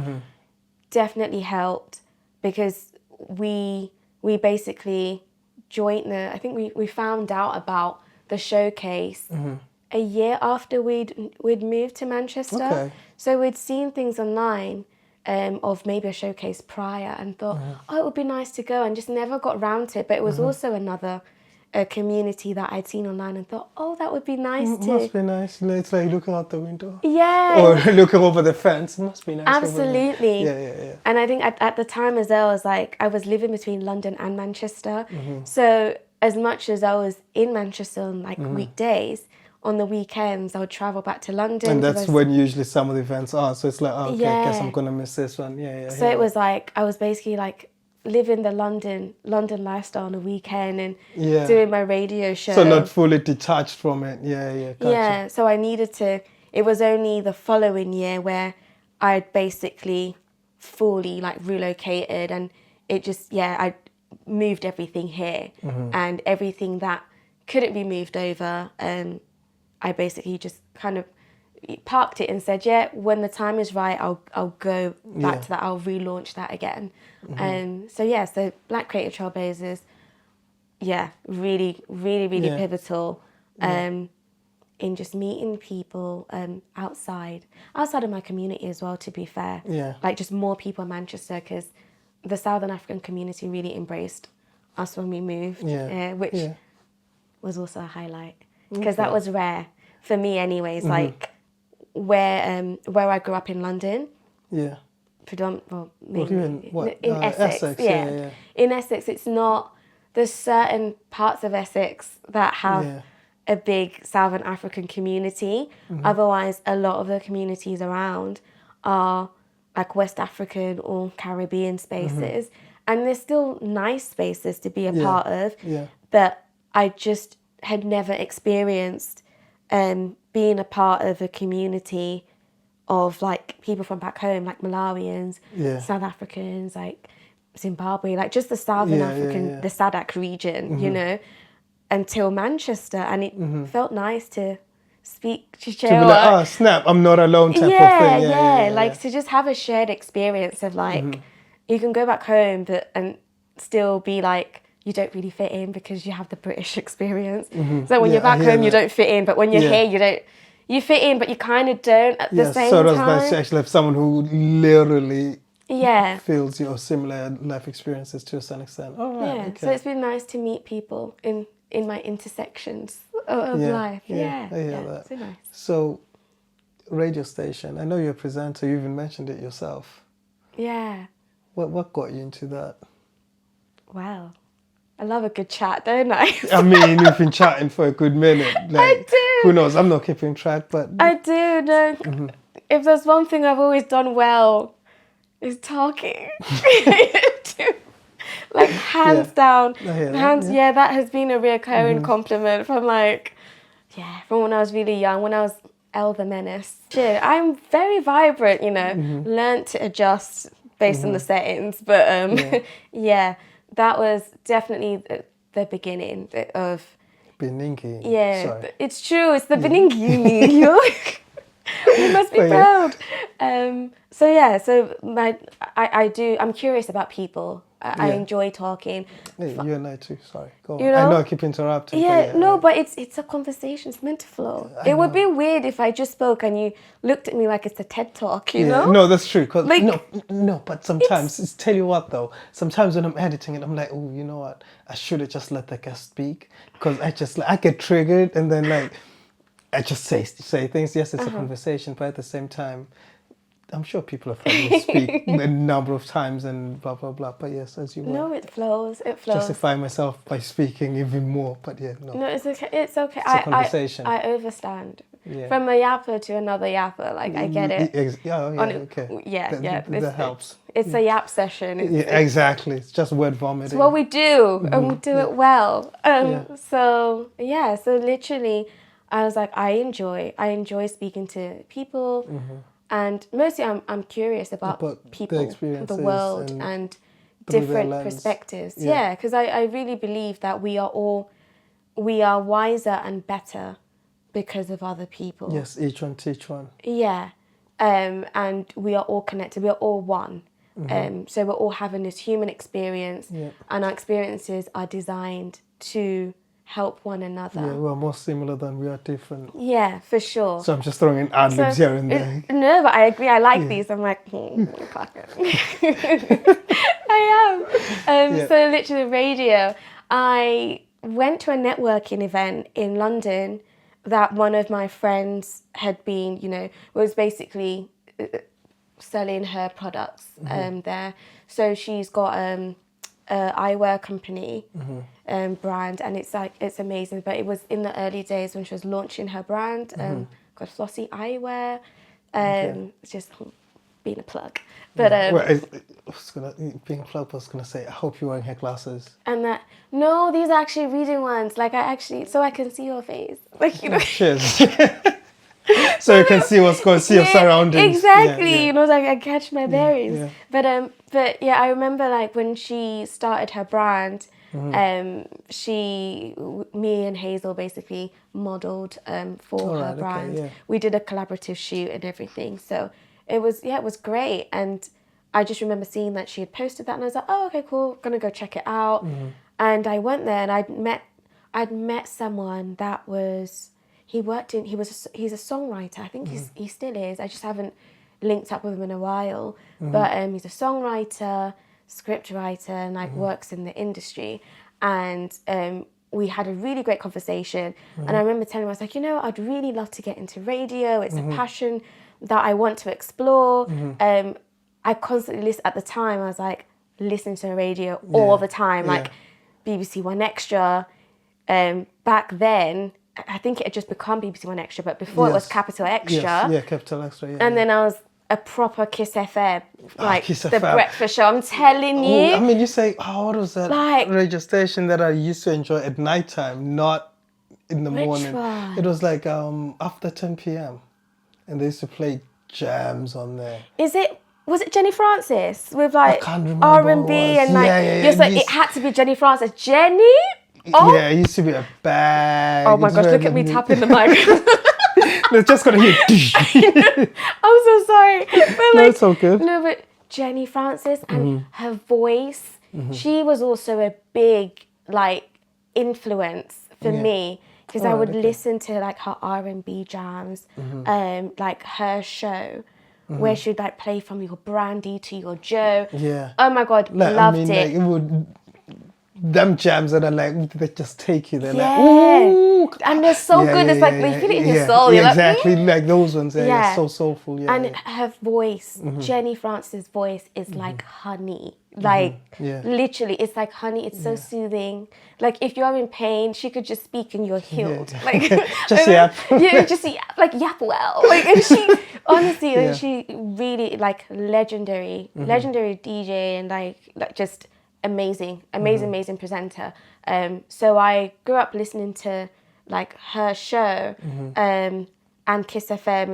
S2: definitely helped because we basically joined I think we found out about the showcase a year after we'd moved to Manchester.
S1: Okay.
S2: So we'd seen things online of maybe a showcase prior and thought, it would be nice to go, and just never got around to it. But it was also another community that I'd seen online and thought, that would be nice to...
S1: Must be nice. It's like looking out the window.
S2: Yeah.
S1: Or looking over the fence. It must be nice.
S2: Absolutely.
S1: Yeah.
S2: And I think at the time as well, I was living between London and Manchester. So as much as I was in Manchester on weekdays, on the weekends I would travel back to London.
S1: And that's when usually some of the events are. So it's like, I guess I'm going to miss this one. So
S2: it was like, I was basically like living the London lifestyle on a weekend and doing my radio show.
S1: So not fully detached from it. Gotcha.
S2: Yeah, so I needed to... It was only the following year where I'd basically fully relocated, and it just, I moved everything here. And everything that couldn't be moved over, I basically just kind of parked it and said, when the time is right, I'll go back to that. I'll relaunch that again. So Black Creative Trailblazers, really, really, really pivotal in just meeting people outside of my community as well, to be fair. Like just more people in Manchester, because the Southern African community really embraced us when we moved, which was also a highlight, because that was rare for me anyways. Like where I grew up in London, in Essex. In Essex, it's not... There's certain parts of Essex that have a big Southern African community. Otherwise, a lot of the communities around are like West African or Caribbean spaces. And there's still nice spaces to be a part of. But I just had never experienced being a part of a community of like people from back home, like Malawians, South Africans, like Zimbabwe, like just the Southern African, the SADC region, until Manchester. And it felt nice to speak, to share.
S1: To be like, snap, I'm not alone type of thing.
S2: Like to just have a shared experience of like, you can go back home and still be like, you don't really fit in because you have the British experience. So when you're back home, you don't fit in, but when you're here, you fit in, but you kind of don't at the same time.
S1: So does that actually have someone who literally
S2: Yeah.
S1: feels your similar life experiences to a certain extent. Oh, right,
S2: Yeah.
S1: okay.
S2: So it's been nice to meet people in my intersections of life. Yeah.
S1: I hear
S2: Yeah.
S1: that.
S2: So nice.
S1: So, radio station. I know you're a presenter. You even mentioned it yourself.
S2: Yeah.
S1: What got you into that?
S2: Wow. I love a good chat, don't I?
S1: I mean, we've been chatting for a good minute. Like,
S2: do.
S1: who knows? I'm not keeping track, but
S2: I do. No. If there's one thing I've always done well, is talking. Like hands down.
S1: I hear that,
S2: Hands.
S1: yeah.
S2: Yeah, that has been a recurring compliment from from when I was really young, when I was Elle the Menace. Shit, I'm very vibrant, learned to adjust based on the settings. But yeah, that was definitely the beginning of...
S1: Beningi.
S2: Yeah,
S1: Sorry.
S2: it's true. It's the Beningi you need. We must be proud. I'm curious about people. I enjoy talking.
S1: Hey, you and I too. Sorry. Go on.
S2: You know?
S1: I know I keep interrupting.
S2: But it's a conversation. It's meant to flow. It would be weird if I just spoke and you looked at me like it's a TED Talk, you know?
S1: No, that's true. Cause
S2: Like,
S1: no, but sometimes, tell you what though, sometimes when I'm editing it, I'm like, oh, you know what? I should have just let the guest speak. Because I get triggered and then I just say things. Yes, it's a conversation, but at the same time, I'm sure people have heard me speak a number of times and blah, blah, blah. But yes, as you were.
S2: No, it flows. It flows.
S1: Justify myself by speaking even more. But
S2: No, it's okay. It's okay.
S1: It's a conversation.
S2: I overstand.
S1: Yeah.
S2: From a yapper to another yapper, I get it.
S1: Okay. That helps.
S2: It's a yap session.
S1: Exactly. It's just word vomiting.
S2: It's what we do, and we do it well. So literally, I was like, I enjoy speaking to people, and mostly I'm curious about people, the world, and different perspectives. Yeah, because I really believe that we are wiser and better because of other people.
S1: Yes, each one teach one.
S2: Yeah, and we are all connected. We are all one. So we're all having this human experience, and our experiences are designed to help one another.
S1: Yeah, we're more similar than we are different.
S2: Yeah, for sure.
S1: So I'm just throwing in ad-libs here and there.
S2: No, but I agree. I like these. I'm like, fuck it. I am. So literally radio. I went to a networking event in London that one of my friends had been, was basically selling her products there. So she's got an eyewear company brand, and it's amazing. But it was in the early days when she was launching her brand, called Flossy Eyewear. It's just being a plug. But
S1: being a plug, I was gonna say, I hope you're wearing her glasses.
S2: And no, these are actually reading ones. So I can see your face.
S1: Cheers. So you can see what's going, see your surroundings.
S2: Exactly. I catch my bearings.
S1: Yeah.
S2: But I remember when she started her brand, me and Hazel basically modelled for her brand.
S1: Okay, yeah.
S2: We did a collaborative shoot and everything. So it was great. And I just remember seeing that she had posted that, and I was like, oh, okay, cool, gonna go check it out. And I went there, and I'd met someone that was... he's a songwriter. I think he still is. I just haven't linked up with him in a while. But he's a songwriter, script writer, and works in the industry. And we had a really great conversation. And I remember telling him, I was like, I'd really love to get into radio. It's a passion that I want to explore. I constantly at the time, I was listening to the radio all the time, BBC One Extra. Back then, I think it had just become BBC One Extra, but before it was Capital Extra.
S1: Yes. Yeah, Capital Extra, yeah.
S2: And then I was a proper Kiss FM,
S1: Kiss
S2: the
S1: FM.
S2: breakfast show, I'm telling you.
S1: I mean, you say, what was that radio station that I used to enjoy at nighttime, not in the morning?
S2: One?
S1: It was after 10 p.m. And they used to play jams on there.
S2: Was it Jenny Francis with
S1: I can't remember
S2: R&B and it had to be Jenny Francis. Jenny? Oh.
S1: Yeah, it used to be a bag.
S2: Oh my gosh, look at me tapping the mic.
S1: They're just gonna hear.
S2: I'm so sorry. But
S1: No, it's all good.
S2: No, but Jenny Francis and her voice, she was also a big influence for me, because I would listen to her R&B jams, her show where she'd like play from your Brandy to your Joe.
S1: Yeah.
S2: Oh my God,
S1: Like,
S2: loved
S1: I mean,
S2: it.
S1: like, it would, them jams that are like, they just take you. They're
S2: Yeah.
S1: like, ooh.
S2: And they're so good. It's like, you feel it in your soul.
S1: Yeah,
S2: You're like,
S1: exactly. Like those ones. Yeah,
S2: Yeah.
S1: so soulful. Yeah.
S2: And
S1: yeah.
S2: her voice, Jenny Francis' voice is like honey. Like,
S1: Yeah.
S2: literally, it's like honey. It's so soothing. Like, if you're in pain, she could just speak and you're healed.
S1: Yeah.
S2: Like,
S1: Just yap.
S2: Yeah, just yap, like yap well. Like, and she, honestly,
S1: Yeah.
S2: and she really, like, legendary DJ and like just amazing presenter. So I grew up listening to like her show, and Kiss FM.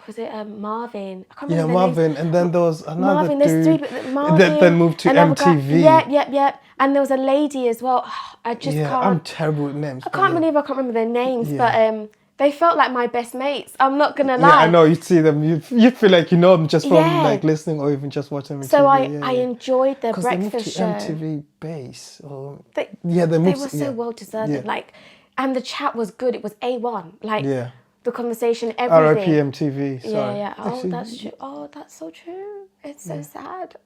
S2: Was it Marvin? I can't remember.
S1: Yeah,
S2: the
S1: Marvin,
S2: names.
S1: and then there was another
S2: Marvin. There's
S1: dude
S2: three. Marvin,
S1: that then moved to
S2: another guy.
S1: MTV.
S2: Yep. And there was a lady as well. I just
S1: Yeah,
S2: can't.
S1: I'm terrible with names.
S2: I can't believe I can't remember their names,
S1: Yeah.
S2: but they felt like my best mates. I'm not gonna
S1: Yeah,
S2: lie.
S1: I know. You see them, you feel like you know them just from
S2: Yeah.
S1: like listening or even just watching them.
S2: So
S1: TV.
S2: I enjoyed the
S1: Because they moved
S2: breakfast
S1: to
S2: show.
S1: MTV base. Or,
S2: They
S1: they moved.
S2: were so well deserved.
S1: Yeah.
S2: Like, and the chat was good. It was A1. Like,
S1: Yeah.
S2: the conversation,
S1: RIP
S2: everything.
S1: MTV. Sorry.
S2: Yeah. Oh,
S1: Actually,
S2: that's true. Oh, that's so true. It's so sad.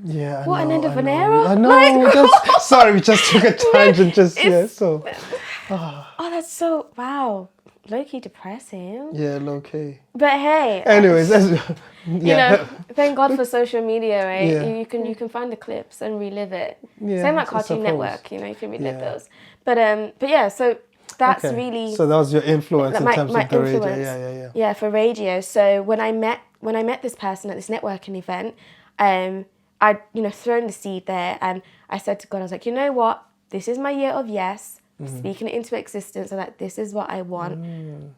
S1: Yeah. I
S2: What an
S1: know,
S2: end of
S1: I
S2: an
S1: know.
S2: era.
S1: I know.
S2: Like,
S1: Just, sorry, we just took a tangent. Just
S2: It's-
S1: So.
S2: Oh, that's so wow. Low-key depressing.
S1: Yeah, low key.
S2: But hey.
S1: Anyways,
S2: You know, thank God for social media, right?
S1: Yeah.
S2: You can find the clips and relive it.
S1: Yeah,
S2: Same like
S1: I
S2: Cartoon
S1: suppose.
S2: Network, you know, you can relive
S1: Yeah.
S2: those. But yeah, so that's
S1: Okay.
S2: really
S1: So that was your influence
S2: like
S1: in terms of the radio. Yeah.
S2: for radio. So when I met this person at this networking event, I'd thrown the seed there, and I said to God, I was like, you know what? This is my year of yes, speaking it into existence, and that this is what I want,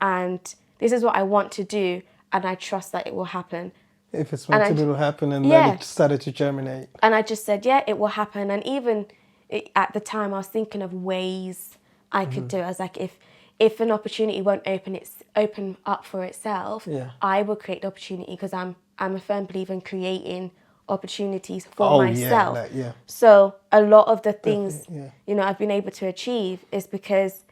S2: and this is what I want to do, and I trust that it will happen.
S1: If it's meant to be, it will happen, and
S2: Yeah.
S1: then it started to germinate.
S2: And I just said, yeah, it will happen. And even at the time, I was thinking of ways I could do it. I was like, if an opportunity won't open up for itself,
S1: Yeah.
S2: I will create the opportunity, because I'm a firm believer in creating opportunities for myself.
S1: Yeah.
S2: So a lot of the things
S1: Yeah.
S2: I've been able to achieve is because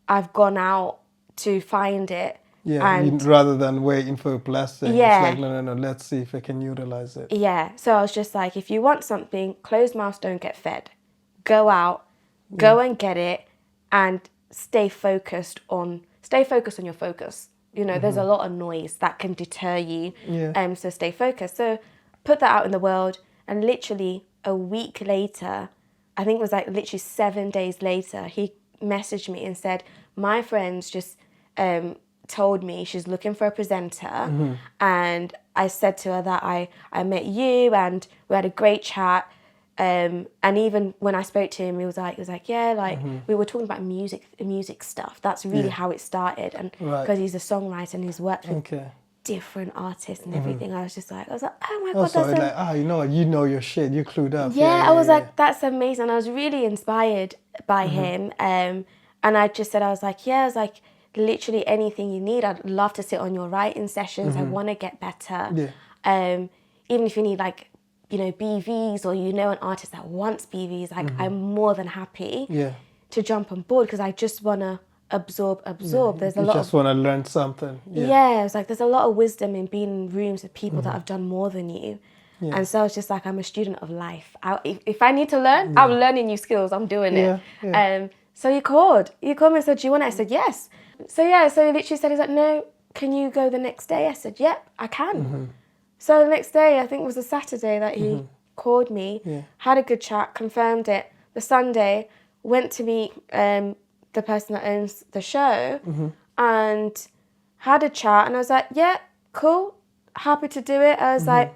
S2: I've gone out to find it.
S1: Yeah,
S2: And
S1: rather than waiting for a blessing.
S2: Yeah.
S1: It's like, no, let's see if I can utilize it.
S2: yeah, so I was just like, if you want something, closed mouths don't get fed. Go out, go and get it, and stay focused on your focus. There's a lot of noise that can deter you.
S1: Yeah.
S2: So stay focused. So put that out in the world, and literally a week later, I think it was like literally 7 days later, he messaged me and said, my friend's just told me she's looking for a presenter, and I said to her that I met you and we had a great chat, and even when I spoke to him, he was like yeah, like we were talking about music stuff. That's really how it started, and because he's a songwriter and he's worked with different artists and everything. I was like, oh my God,
S1: So
S2: that's
S1: like, you know your shit, you're clued up.
S2: I was like, that's amazing. I was really inspired by him, and I just said, I was like, literally anything you need. I'd love to sit on your writing sessions. I want to get better.
S1: Yeah.
S2: Even if you need BVs, or an artist that wants BVs, I'm more than happy to jump on board, because I just want to absorb. There's a lot.
S1: You just want to learn something.
S2: I was like, there's a lot of wisdom in being in rooms with people that have done more than you. Yeah. And so I was just like, I'm a student of life. If I need to learn, I'm learning new skills. I'm doing it.
S1: Yeah.
S2: So he called me and said, do you want it? I said, yes. So he literally said, he's like, no, can you go the next day? I said, yep, I can. So the next day, I think it was a Saturday that he called me, had a good chat, confirmed it. The Sunday, went to meet the person that owns the show, and had a chat, and I was like, yeah, cool, happy to do it. I was like,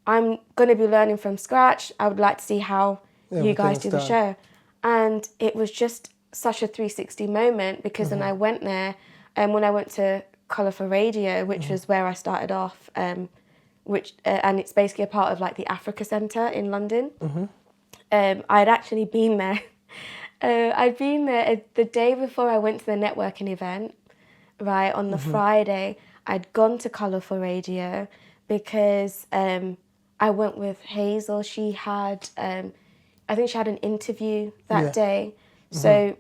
S2: I'm going to be learning from scratch. I would like to see how you guys do the show. And it was just such a 360 moment, because then I went there, and when I went to Colour for Radio, which was where I started off, and it's basically a part of like the Africa Centre in London. I'd actually been there. I'd been there the day before I went to the networking event, right, on the Friday. I'd gone to Colour for Radio because I went with Hazel. She had, I think she had an interview that day. So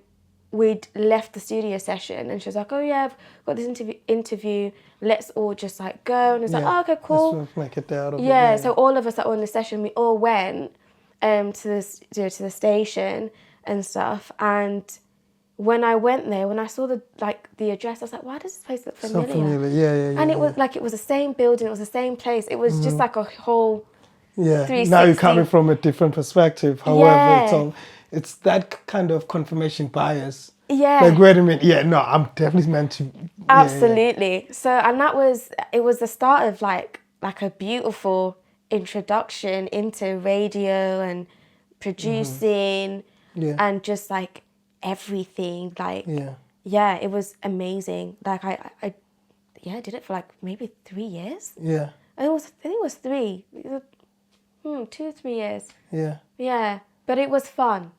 S2: we'd left the studio session, and she was like, "Oh yeah, I've got this interview. Let's all just like go." And it's like, "Oh, okay, cool."
S1: Let's make it out of it.
S2: Yeah, so all of us that were in the session, we all went to the station and stuff. And when I went there, when I saw the address, I was like, "Why does this place look familiar?"
S1: So familiar, yeah.
S2: And it was like, it was the same building, it was the same place. It was just like a whole 360.
S1: Now you're coming from a different perspective. However,
S2: Yeah.
S1: it's that kind of confirmation bias.
S2: Yeah.
S1: Like, wait a minute, no, I'm definitely meant to.
S2: Absolutely. So, and it was the start of like a beautiful introduction into radio and producing and just like everything. Like, yeah, it was amazing. Like I did it for like maybe 3 years.
S1: Yeah.
S2: I think it was 3. 2, 3 years.
S1: Yeah.
S2: Yeah, but it was fun.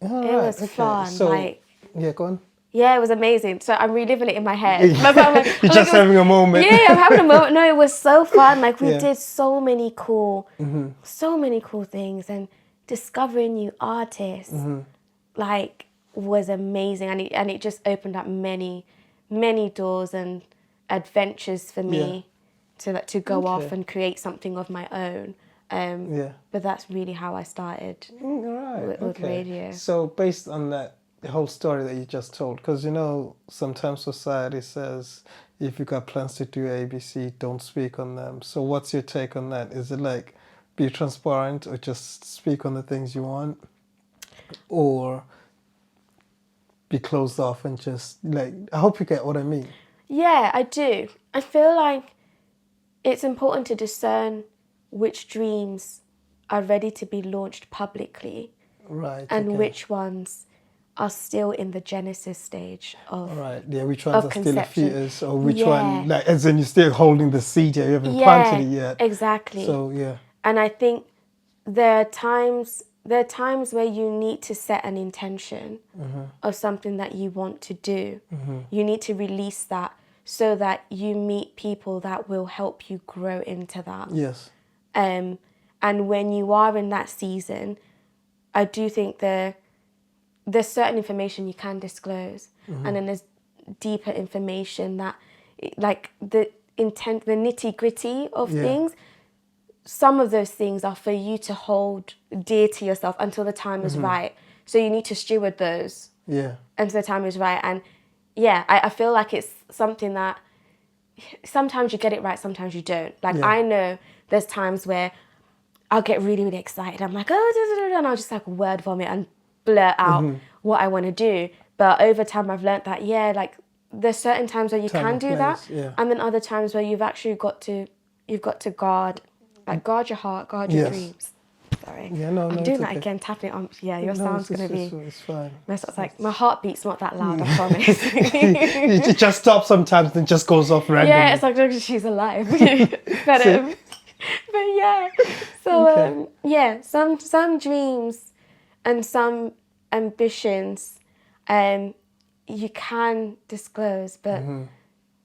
S2: It was fun.
S1: So,
S2: like,
S1: yeah, go on.
S2: yeah, it was amazing. So I'm reliving it in my head.
S1: You're just having a moment.
S2: Yeah, I'm having a moment. No, it was so fun. Like, we did so many cool things, and discovering new artists, like, was amazing. And it just opened up many, many doors and adventures for me to go off and create something of my own. But that's really how I started with radio.
S1: So based on that, the whole story that you just told, because sometimes society says if you got plans to do ABC, don't speak on them. So what's your take on that? Is it like be transparent or just speak on the things you want, or be closed off and just like, I hope you get what I mean.
S2: Yeah, I do. I feel like it's important to discern which dreams are ready to be launched publicly,
S1: right?
S2: And which ones are still in the genesis stage of
S1: which ones are still a fetus, or which one, like, as in you're still holding the seed, you haven't planted it yet.
S2: Exactly.
S1: So
S2: and I think there are times where you need to set an intention of something that you want to do. You need to release that so that you meet people that will help you grow into that.
S1: Yes.
S2: And when you are in that season, I do think there's certain information you can disclose, and then there's deeper information that, like, the nitty-gritty of things. Some of those things are for you to hold dear to yourself until the time is right. So you need to steward those until the time is right. And I feel like it's something that sometimes you get it right, sometimes you don't. Like, I know there's times where I'll get really, really excited. I'm like, oh, and I'll just like word vomit and blurt out what I want to do. But over time, I've learned that, like, there's certain times where you can do that. And then other times where you've actually got to guard your heart, guard your dreams. Sorry.
S1: Yeah, no,
S2: I'm doing that again, tapping it on. Yeah, your sound's going to be... It's fine. It's like, my heartbeat's not that loud, I promise.
S1: It just stops sometimes and just goes off randomly.
S2: Yeah, it's like, look, she's alive. but yeah. So, some dreams and some ambitions you can disclose, but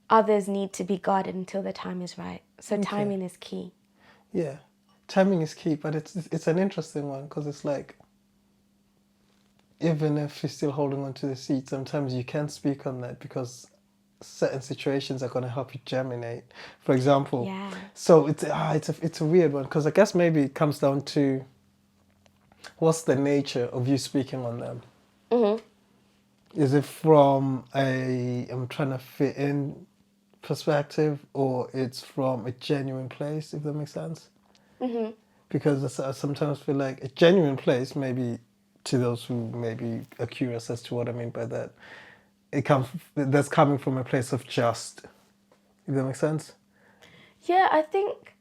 S2: others need to be guarded until the time is right. So timing is key.
S1: Yeah, timing is key, but it's an interesting one, because it's like, even if you're still holding on to the seed, sometimes you can't speak on that because certain situations are going to help you germinate. For example, so it's a weird one, because I guess maybe it comes down to what's the nature of you speaking on them. Is it from I'm trying to fit in perspective, or it's from a genuine place, if that makes sense? Because I sometimes feel like a genuine place, maybe to those who maybe are curious as to what I mean by that, that's coming from a place of just, if that makes sense?
S2: Yeah, I think,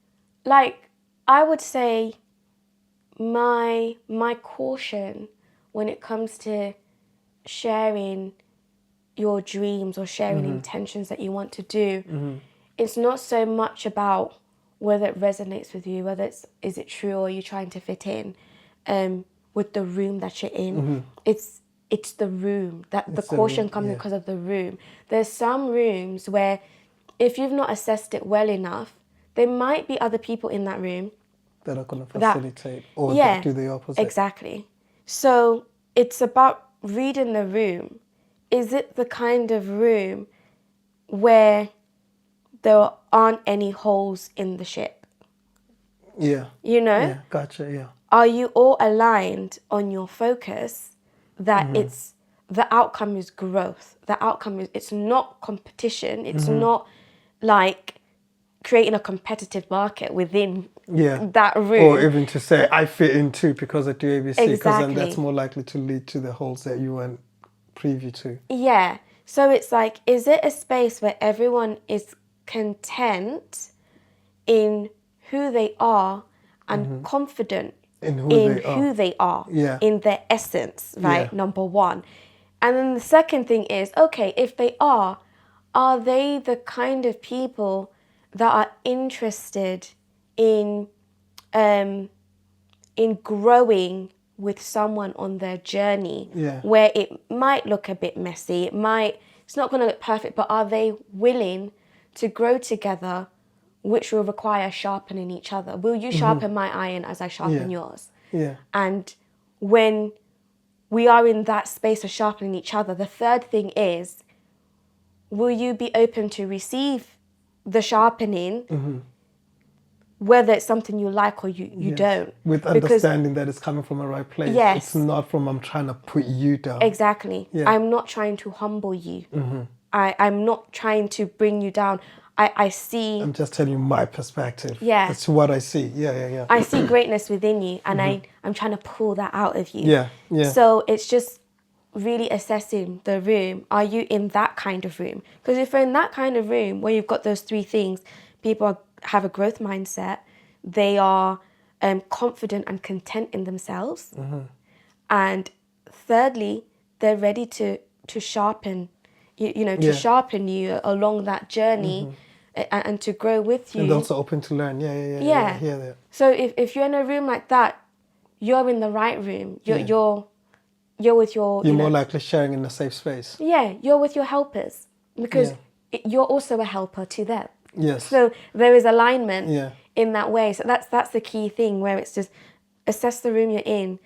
S2: like, I would say my caution when it comes to sharing your dreams or sharing intentions that you want to do, it's not so much about whether it resonates with you, whether is it true, or you're trying to fit in with the room that you're in. It's the room, that the caution comes because of the room. There's some rooms where if you've not assessed it well enough, there might be other people in that room
S1: that are going to facilitate or that do the opposite.
S2: Exactly. So it's about reading the room, is it the kind of room where there aren't any holes in the ship?
S1: Yeah.
S2: You know?
S1: Yeah, gotcha, yeah.
S2: Are you all aligned on your focus that
S1: Mm-hmm.
S2: it's the outcome is growth? The outcome is, it's not competition. It's
S1: Mm-hmm.
S2: not like creating a competitive market within
S1: Yeah.
S2: that room.
S1: Or even to say, I fit in too because I do ABC, because then that's
S2: Exactly.
S1: more likely to lead to the holes that you weren't privy to.
S2: Yeah. So it's like, is it a space where everyone is content in who they are and confident
S1: In who
S2: in
S1: they are.
S2: who they are,
S1: Yeah.
S2: in their essence, right?
S1: Yeah.
S2: Number one. And then the second thing is, okay, if they are they the kind of people that are interested in growing with someone on their journey,
S1: Yeah.
S2: where it might look a bit messy, it's not going to look perfect, but are they willing to grow together, which will require sharpening each other? Will you sharpen my iron as I sharpen
S1: Yeah.
S2: yours?
S1: Yeah.
S2: And when we are in that space of sharpening each other, the third thing is, will you be open to receive the sharpening, whether it's something you like or you
S1: Yes.
S2: don't?
S1: With
S2: Because
S1: understanding that it's coming from a right place.
S2: Yes.
S1: It's not from I'm trying to put you down.
S2: exactly,
S1: Yeah.
S2: I'm not trying to humble you. I'm not trying to bring you down. I see
S1: I'm just telling you my perspective.
S2: Yeah.
S1: That's what I see. Yeah.
S2: I see greatness within you, and I'm trying to pull that out of you.
S1: Yeah.
S2: So it's just really assessing the room. Are you in that kind of room? Because if you're in that kind of room where you've got those three things, people have a growth mindset, they are confident and content in themselves, and thirdly, they're ready to sharpen, to sharpen you along that journey, and to grow with you.
S1: And also open to learn. Yeah.
S2: So if you're in a room like that, you're in the right room. You're with your...
S1: You're more likely sharing in a safe space.
S2: Yeah, you're with your helpers, because you're also a helper to them.
S1: Yes.
S2: So there is alignment
S1: Yeah.
S2: in that way. So that's the key thing, where it's just assess the room you're in.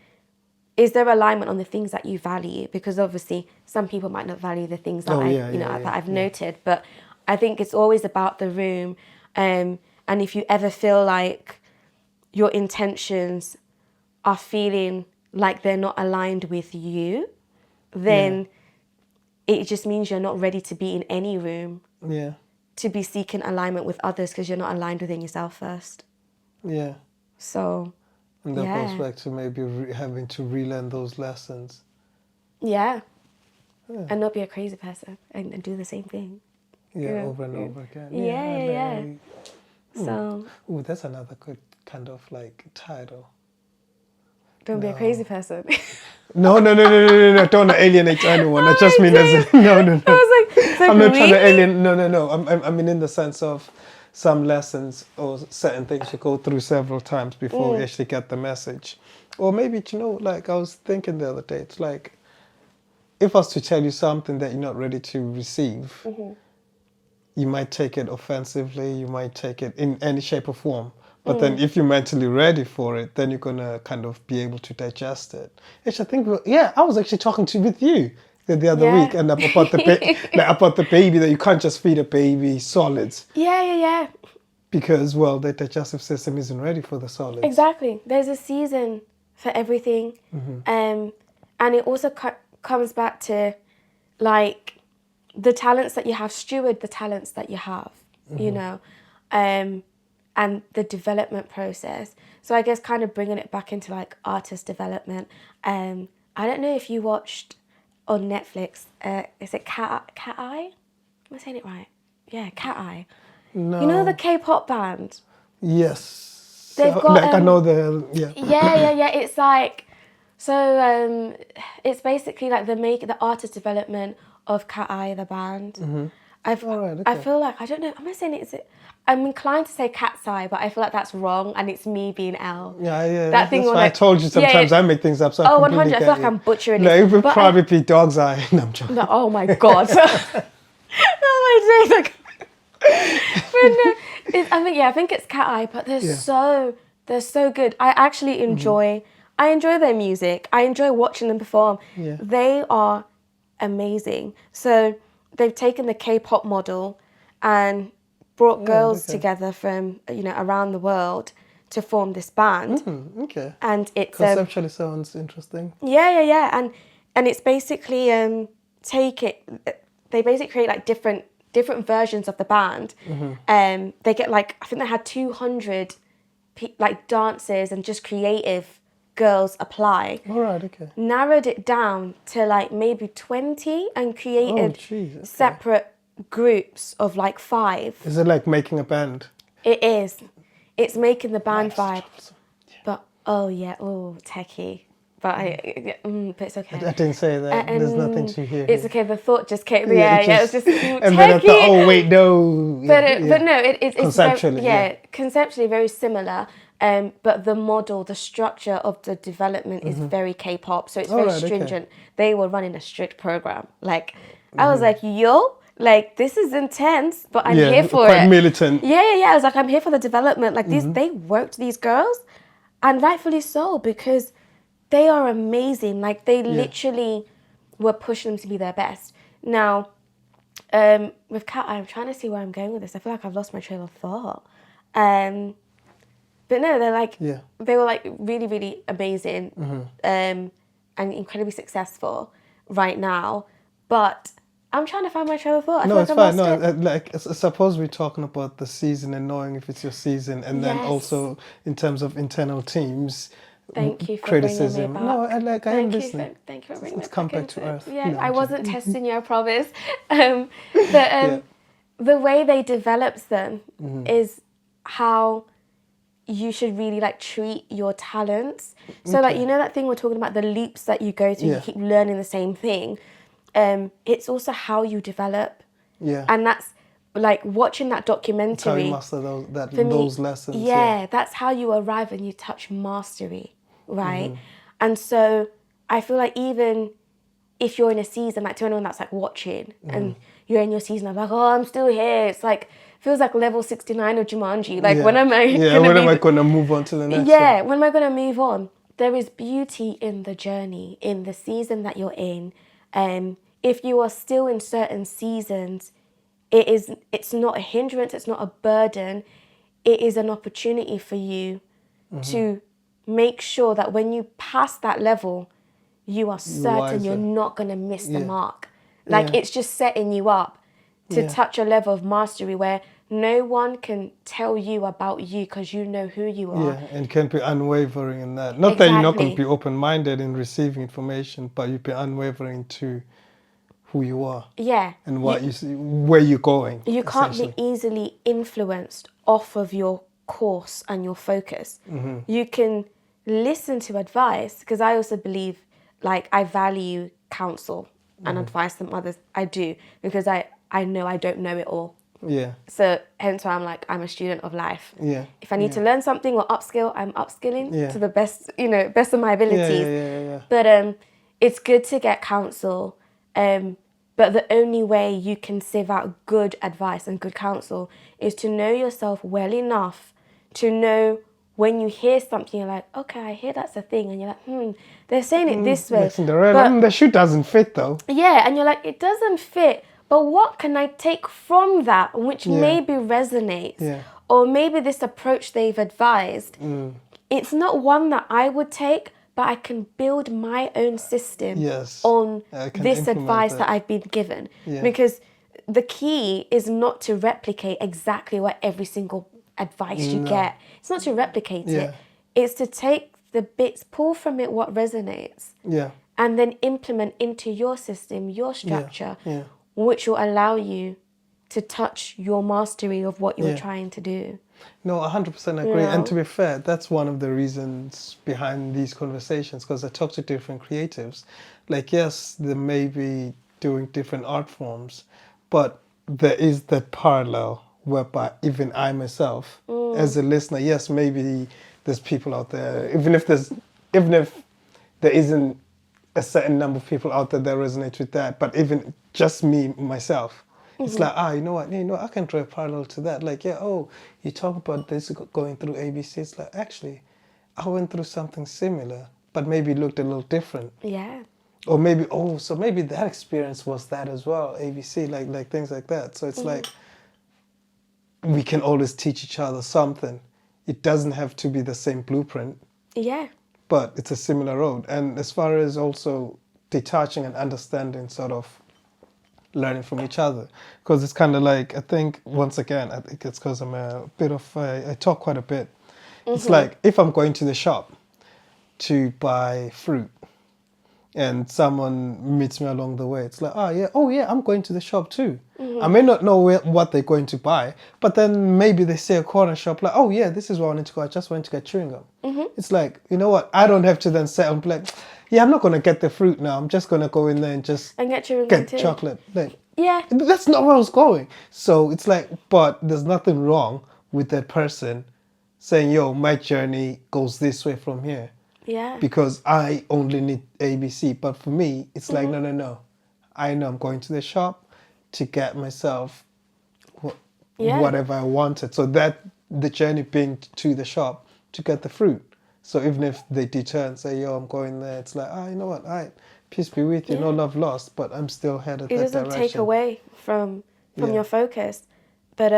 S2: Is there alignment on the things that you value? Because obviously some people might not value the things that that I've noted, but I think it's always about the room. And if you ever feel like your intentions are feeling like they're not aligned with you, then it just means you're not ready to be in any room,
S1: Yeah.
S2: to be seeking alignment with others, because you're not aligned within yourself first.
S1: Yeah.
S2: So,
S1: And that goes back to maybe having to relearn those lessons.
S2: Yeah. And not be a crazy person and do the same thing.
S1: Yeah, over and over again.
S2: Yeah. So,
S1: Ooh, that's another good kind of like title.
S2: don't be a crazy person.
S1: No. Don't alienate anyone. I just mean as no.
S2: I was like
S1: I'm not trying to
S2: really?
S1: alienate. No. I mean in the sense of some lessons or certain things you go through several times before you actually get the message. Or maybe, like I was thinking the other day, it's like if I was to tell you something that you're not ready to receive, you might take it offensively, you might take it in any shape or form. But then if you're mentally ready for it, then you're going to kind of be able to digest it. Which I think, I was actually talking with you the other week, and about the baby, that you can't just feed a baby solids.
S2: Yeah.
S1: Because, well, the digestive system isn't ready for the solids.
S2: Exactly. There's a season for everything. And it also comes back to, like, the talents that you have, steward the talents that you have, and the development process. So I guess kind of bringing it back into, like, artist development. I don't know if you watched on Netflix, is it Cat Eye? Am I saying it right? Yeah, Cat Eye.
S1: No.
S2: You know the K-pop band?
S1: Yes.
S2: They've got...
S1: I know the... Yeah.
S2: Yeah. It's like... So it's basically like the artist development of Cat Eye, the band.
S1: All right, okay.
S2: I feel like, I don't know, am I saying I'm inclined to say Cat's Eye, but I feel like that's wrong, and it's me being Elle.
S1: Yeah.
S2: That thing
S1: that's
S2: on
S1: why I
S2: it.
S1: told you sometimes I make things up. So
S2: Oh,
S1: I
S2: 100. I feel like I'm butchering
S1: No,
S2: it.
S1: it would probably be Dog's Eye. No, I'm joking.
S2: No, oh my God. Oh my days. But no, I think it's Cat Eye, but they're so good. I actually enjoy I enjoy their music. I enjoy watching them perform.
S1: Yeah.
S2: They are amazing. So they've taken the K-pop model and brought girls together from, you know, around the world to form this band.
S1: Okay.
S2: And it's
S1: Conceptually sounds interesting.
S2: yeah. And it's basically they basically create like different versions of the band. They get like, I think they had 200 like dancers and just creative girls apply.
S1: All right, okay.
S2: Narrowed it down to like maybe 20 and created separate groups of like 5.
S1: Is it like making a band?
S2: It is. It's making the band
S1: Nice.
S2: vibe. But techie. But but it's okay.
S1: I didn't say that. There's nothing to hear.
S2: It's okay. The thought just came. It was just techie.
S1: And then I thought, oh wait, no.
S2: But no, it's
S1: conceptually,
S2: very, conceptually very similar. But the model, the structure of the development is very K-pop, so it's very stringent. Okay. They were running a strict program. Like, I was like, yo, like this is intense, but I'm here for it.
S1: Quite militant.
S2: Yeah. I was like, I'm here for the development. Like they worked these girls, and rightfully so, because they are amazing. Like they literally were pushing them to be their best. Now, with Kat, I'm trying to see where I'm going with this. I feel like I've lost my trail of thought. But no, they're like, they were like really, really amazing and incredibly successful right now. But I'm trying to find my trail of thought.
S1: No, it's fine. No, like suppose we're talking about the season and knowing if it's your season, and then also in terms of internal teams.
S2: Thank you for
S1: criticism.
S2: bringing me back.
S1: No, I am listening.
S2: Thank you for bringing me back.
S1: Let's come back to earth.
S2: Yeah, no, I wasn't testing you, I promise. The way they developed them is how you should really like treat your talents. So like, you know that thing we're talking about, the leaps that you go through, you keep learning the same thing. It's also how you develop. Yeah. And that's like watching that documentary.
S1: That's how you master those lessons.
S2: Yeah, that's how you arrive and you touch mastery, right? And so I feel like even if you're in a season, like to anyone that's like watching and you're in your season, I'm like, oh, I'm still here. It's like, feels like level 69 of Jumanji. Like when am I
S1: going to move on to the next
S2: one? When am I going to move on? There is beauty in the journey, in the season that you're in. If you are still in certain seasons, it's not a hindrance, it's not a burden. It is an opportunity for you to make sure that when you pass that level, you are certain you're not going to miss the mark. Like it's just setting you up to touch a level of mastery where no one can tell you about you because you know who you are.
S1: Yeah, and can be unwavering in that. Not that you're not going to be open-minded in receiving information, but you be unwavering to who you are. Yeah. And what you see, where you're going.
S2: You can't be easily influenced off of your course and your focus. You can listen to advice, because I also believe, like, I value counsel and advice from others. I do, because I know I don't know it all. Yeah. So hence why I'm like, I'm a student of life. Yeah. If I need to learn something or upskill, I'm upskilling to the best, best of my abilities. Yeah. But it's good to get counsel. But the only way you can sieve out good advice and good counsel is to know yourself well enough to know when you hear something, you're like, okay, I hear that's a thing. And you're like, they're saying it this way.
S1: But the shoe doesn't fit though.
S2: Yeah, and you're like, it doesn't fit. But what can I take from that which maybe resonates? Yeah. Or maybe this approach they've advised, it's not one that I would take, but I can build my own system on this advice that I've been given. Yeah. Because the key is not to replicate exactly what every single advice you get. It's not to replicate it. It's to take the bits, pull from it what resonates, and then implement into your system, your structure, which will allow you to touch your mastery of what you're trying to do.
S1: No, 100% agree. And to be fair, that's one of the reasons behind these conversations, because I talk to different creatives. Like, yes, they may be doing different art forms, but there is that parallel whereby even I myself, as a listener, yes, maybe there's people out there, even if there isn't a certain number of people out there that resonate with that, but even just me, myself, it's like, you know what, I can draw a parallel to that. Like, you talk about this going through ABC. It's like, actually, I went through something similar, but maybe it looked a little different.
S2: Yeah.
S1: Or maybe, so maybe that experience was that as well, ABC, like things like that. So it's like, we can always teach each other something. It doesn't have to be the same blueprint.
S2: Yeah.
S1: But it's a similar road. And as far as also detaching and understanding, sort of learning from each other. Because it's kind of like, I think, once again, I think it's because I'm a bit of, I talk quite a bit. It's like, if I'm going to the shop to buy fruit, and someone meets me along the way, it's like, oh yeah, I'm going to the shop too. I may not know what they're going to buy, but then maybe they say a corner shop, like, oh yeah, this is where I need to go. I just went to get chewing gum. It's like, you know what? I don't have to then sit and be like, yeah, I'm not going to get the fruit now. I'm just going to go in there and just
S2: And get chewing gum too.
S1: chocolate. Like,
S2: Yeah.
S1: that's not where I was going. So it's like, but there's nothing wrong with that person saying, yo, my journey goes this way from here.
S2: Yeah.
S1: Because I only need ABC. But for me, it's like, no. I know I'm going to the shop to get myself whatever I wanted. So that the journey being to the shop to get the fruit. So even if they deter and say, yo, I'm going there, it's like, you know what? All right, peace be with you. No love lost, but I'm still headed that direction.
S2: It doesn't take away from your focus. But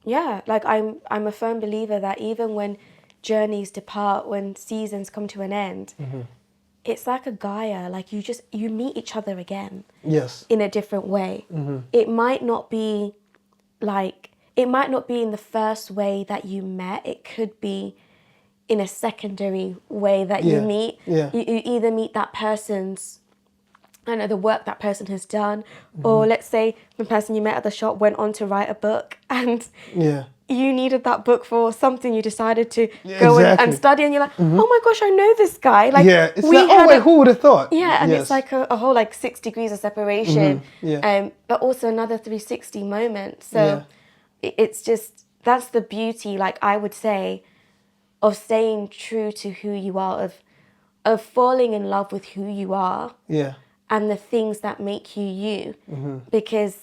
S2: like I'm a firm believer that even when journeys depart, when seasons come to an end, it's like a Gaia. Like you meet each other again.
S1: Yes.
S2: In a different way. It might not be in the first way that you met. It could be in a secondary way that you meet.
S1: Yeah.
S2: You either meet that person's, I don't know, the work that person has done, or let's say the person you met at the shop went on to write a book, and you needed that book for something. You decided to go and study, and you're like, oh my gosh, I know this guy. Like,
S1: it's like, who would have thought?
S2: Yeah, and it's like a whole like 6 degrees of separation, but also another 360 moment. So it's just, that's the beauty, like I would say, of staying true to who you are, of falling in love with who you are, and the things that make you you, because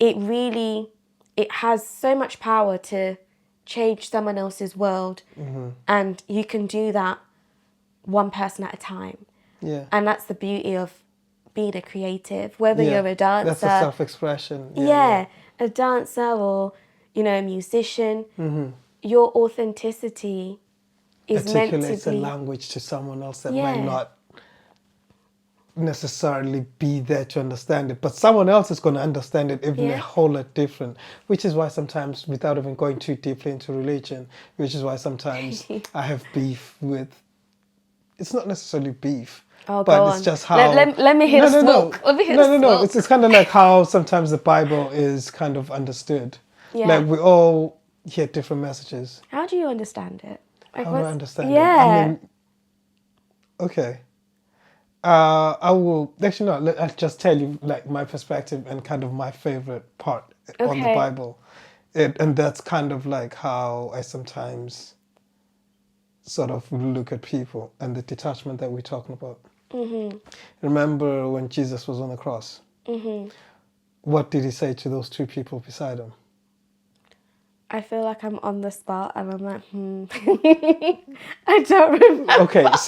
S2: it has so much power to change someone else's world, and you can do that one person at a time. And that's the beauty of being a creative, whether you're a dancer.
S1: That's a self-expression.
S2: A dancer or, a musician. Your authenticity is meant to be...
S1: articulates a language to someone else that might not necessarily be there to understand it, but someone else is going to understand it even a whole lot different, which is why sometimes, without even going too deeply into religion, which is why sometimes I have beef with, it's not necessarily beef, but it's just how...
S2: Let me hear the smoke.
S1: No. It's kind of like how sometimes the Bible is kind of understood. Like, we all hear different messages.
S2: How do you understand it? Like,
S1: how do I understand it?
S2: Yeah.
S1: I mean, okay. I will... Actually, no, I'll just tell you, like, my perspective and kind of my favorite part on the Bible. And that's kind of like how I sometimes sort of look at people and the detachment that we're talking about. Remember when Jesus was on the cross? What did he say to those two people beside him?
S2: I feel like I'm on the spot and I'm like, I don't remember.
S1: It's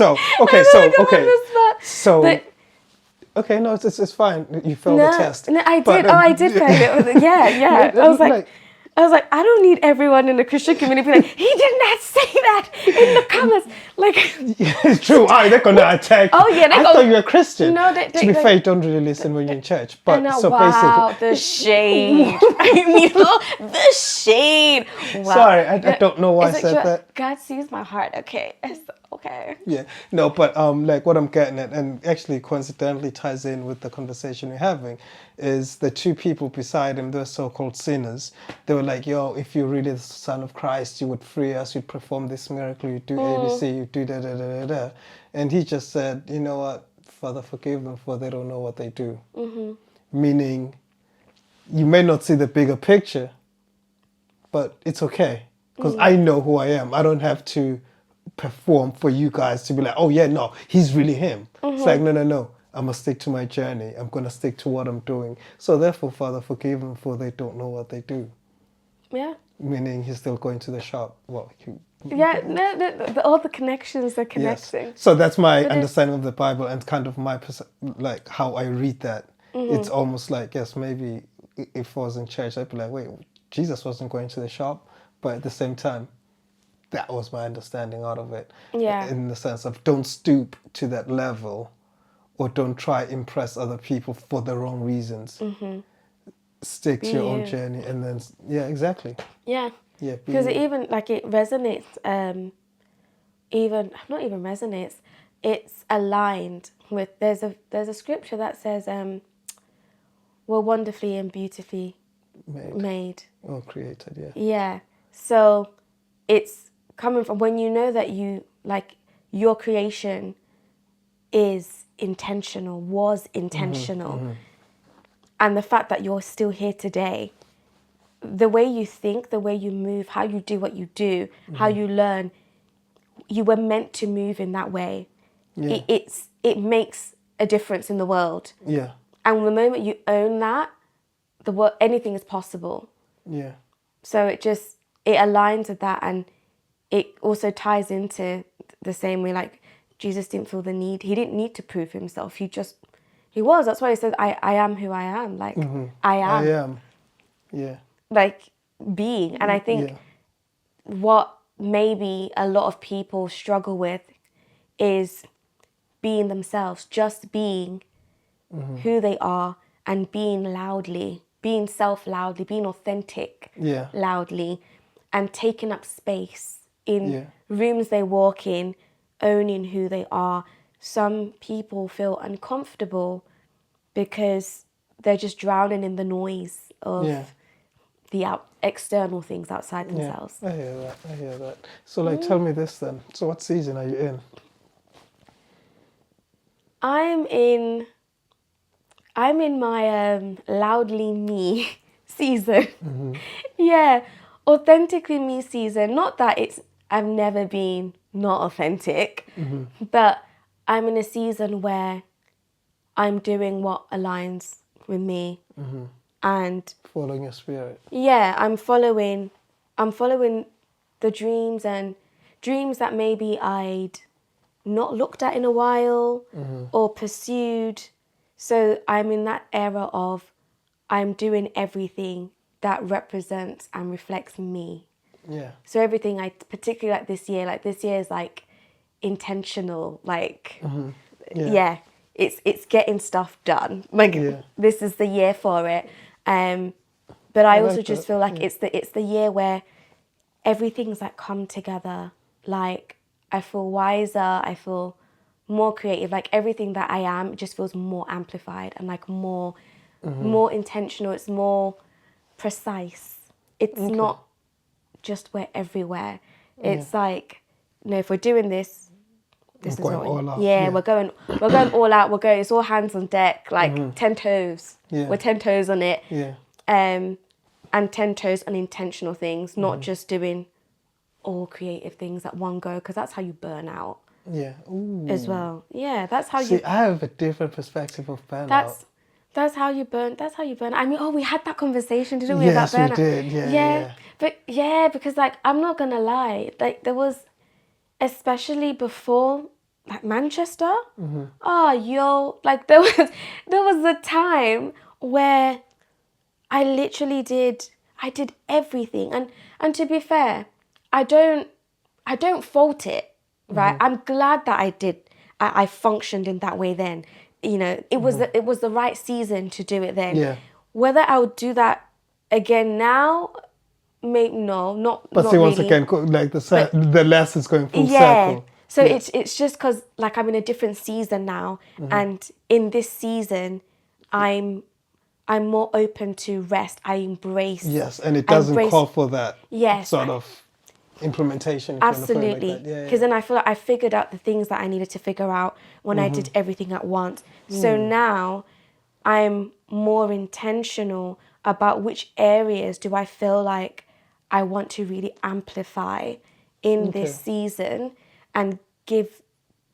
S1: fine. You failed the test.
S2: No, I did. I did fail it. Yeah. I was like, I don't need everyone in the Christian community to be like, he did not say that in the comments. Like,
S1: it's true. They're gonna attack.
S2: Oh yeah,
S1: I thought you were a Christian.
S2: No,
S1: to be fair, you don't really listen when you're in church. But
S2: wow,
S1: basically,
S2: the shade. The shade. Wow.
S1: Sorry, I don't know why I said that.
S2: God sees my heart. Okay, it's okay.
S1: Yeah, no, but like what I'm getting at, and actually coincidentally ties in with the conversation we're having, is the two people beside him, they're so-called sinners. They were like, yo, if you're really the Son of Christ, you would free us, you'd perform this miracle, you do ABC, you do da. And he just said, you know what, Father, forgive them, for they don't know what they do. Meaning, you may not see the bigger picture, but it's okay, because I know who I am. I don't have to perform for you guys to be like, oh yeah, no, he's really him. It's like, no. I'm going to stick to my journey. I'm going to stick to what I'm doing. So therefore, Father, forgive them, for they don't know what they do.
S2: Yeah.
S1: Meaning he's still going to the shop. Well,
S2: Yeah, no, all the connections are
S1: yes.
S2: connecting.
S1: So that's my
S2: But
S1: understanding of the Bible and kind of my like how I read that.
S2: Mm-hmm.
S1: It's almost like, yes, maybe if I was in church, I'd be like, wait, Jesus wasn't going to the shop, but at the same time, that was my understanding out of it.
S2: Yeah.
S1: In the sense of don't stoop to that level, or don't try impress other people for the wrong reasons. Stick
S2: Be
S1: to your own
S2: you.
S1: journey, and then exactly.
S2: Yeah.
S1: Yeah,
S2: Because it
S1: you.
S2: even like it resonates, even not even resonates, it's aligned with there's a scripture that says, we're wonderfully and beautifully made.
S1: Or created, yeah.
S2: Yeah. So it's coming from when you know that you like your creation is intentional, was intentional, and the fact that you're still here today, the way you think, the way you move, how you do what you do, how you learn, you were meant to move in that way.
S1: Yeah.
S2: It makes a difference in the world.
S1: Yeah.
S2: And the moment you own that, the world, anything is possible.
S1: Yeah.
S2: So it aligns with that, and it also ties into the same way like Jesus didn't feel the need. He didn't need to prove himself. He was. That's why he said, I am who I am. Like, I am.
S1: I am. Yeah.
S2: Like, being. And I think what maybe a lot of people struggle with is being themselves, just being who they are, and being self-loudly, being authentic loudly, and taking up space in rooms they walk in, owning who they are. Some people feel uncomfortable because they're just drowning in the noise of the external things outside themselves.
S1: I hear that. So, like, tell me this then. So, what season are you in?
S2: I'm in my loudly me season. Yeah, authentically me season. Not that I've never been not authentic, but I'm in a season where I'm doing what aligns with me, and
S1: Following your spirit.
S2: yeah, I'm following the dreams that maybe I'd not looked at in a while or pursued. So I'm in that era of I'm doing everything that represents and reflects me.
S1: Yeah.
S2: So everything particularly like this year is like intentional, like it's getting stuff done. Like this is the year for it. But I also
S1: like
S2: just
S1: that.
S2: feel like it's the year where everything's like come together. Like I feel wiser, I feel more creative. Like everything that I am just feels more amplified and like more intentional. It's more precise. It's not just we're everywhere. It's like, no, if we're doing this is
S1: going
S2: not
S1: all out.
S2: Yeah, we're going all out. It's all hands on deck, like 10 toes.
S1: Yeah.
S2: We're 10 toes on it.
S1: Yeah.
S2: And 10 toes on intentional things, not just doing all creative things at one go, because that's how you burn out.
S1: Yeah. Ooh.
S2: As well. Yeah, that's how
S1: See, I have a different perspective of burnout.
S2: That's how you burn. I mean, we had that conversation, didn't we,
S1: Yes,
S2: about burnout?
S1: we did. Yeah.
S2: But because like I'm not gonna lie, like there was, especially before like Manchester. Like there was a time where I literally did everything, and to be fair, I don't fault it, right? I'm glad that I functioned in that way then. You know, it was the right season to do it then.
S1: Yeah.
S2: Whether I would do that again now, maybe not.
S1: But
S2: not
S1: see, once
S2: really.
S1: again, like the lessons going full
S2: Yeah.
S1: circle.
S2: So it's just because like I'm in a different season now, and in this season, I'm more open to rest. I embrace.
S1: Yes, and it doesn't call for that sort of implementation.
S2: Absolutely. Because then I feel like I figured out the things that I needed to figure out when I did everything at once. So now I'm more intentional about which areas do I feel like I want to really amplify in this season and give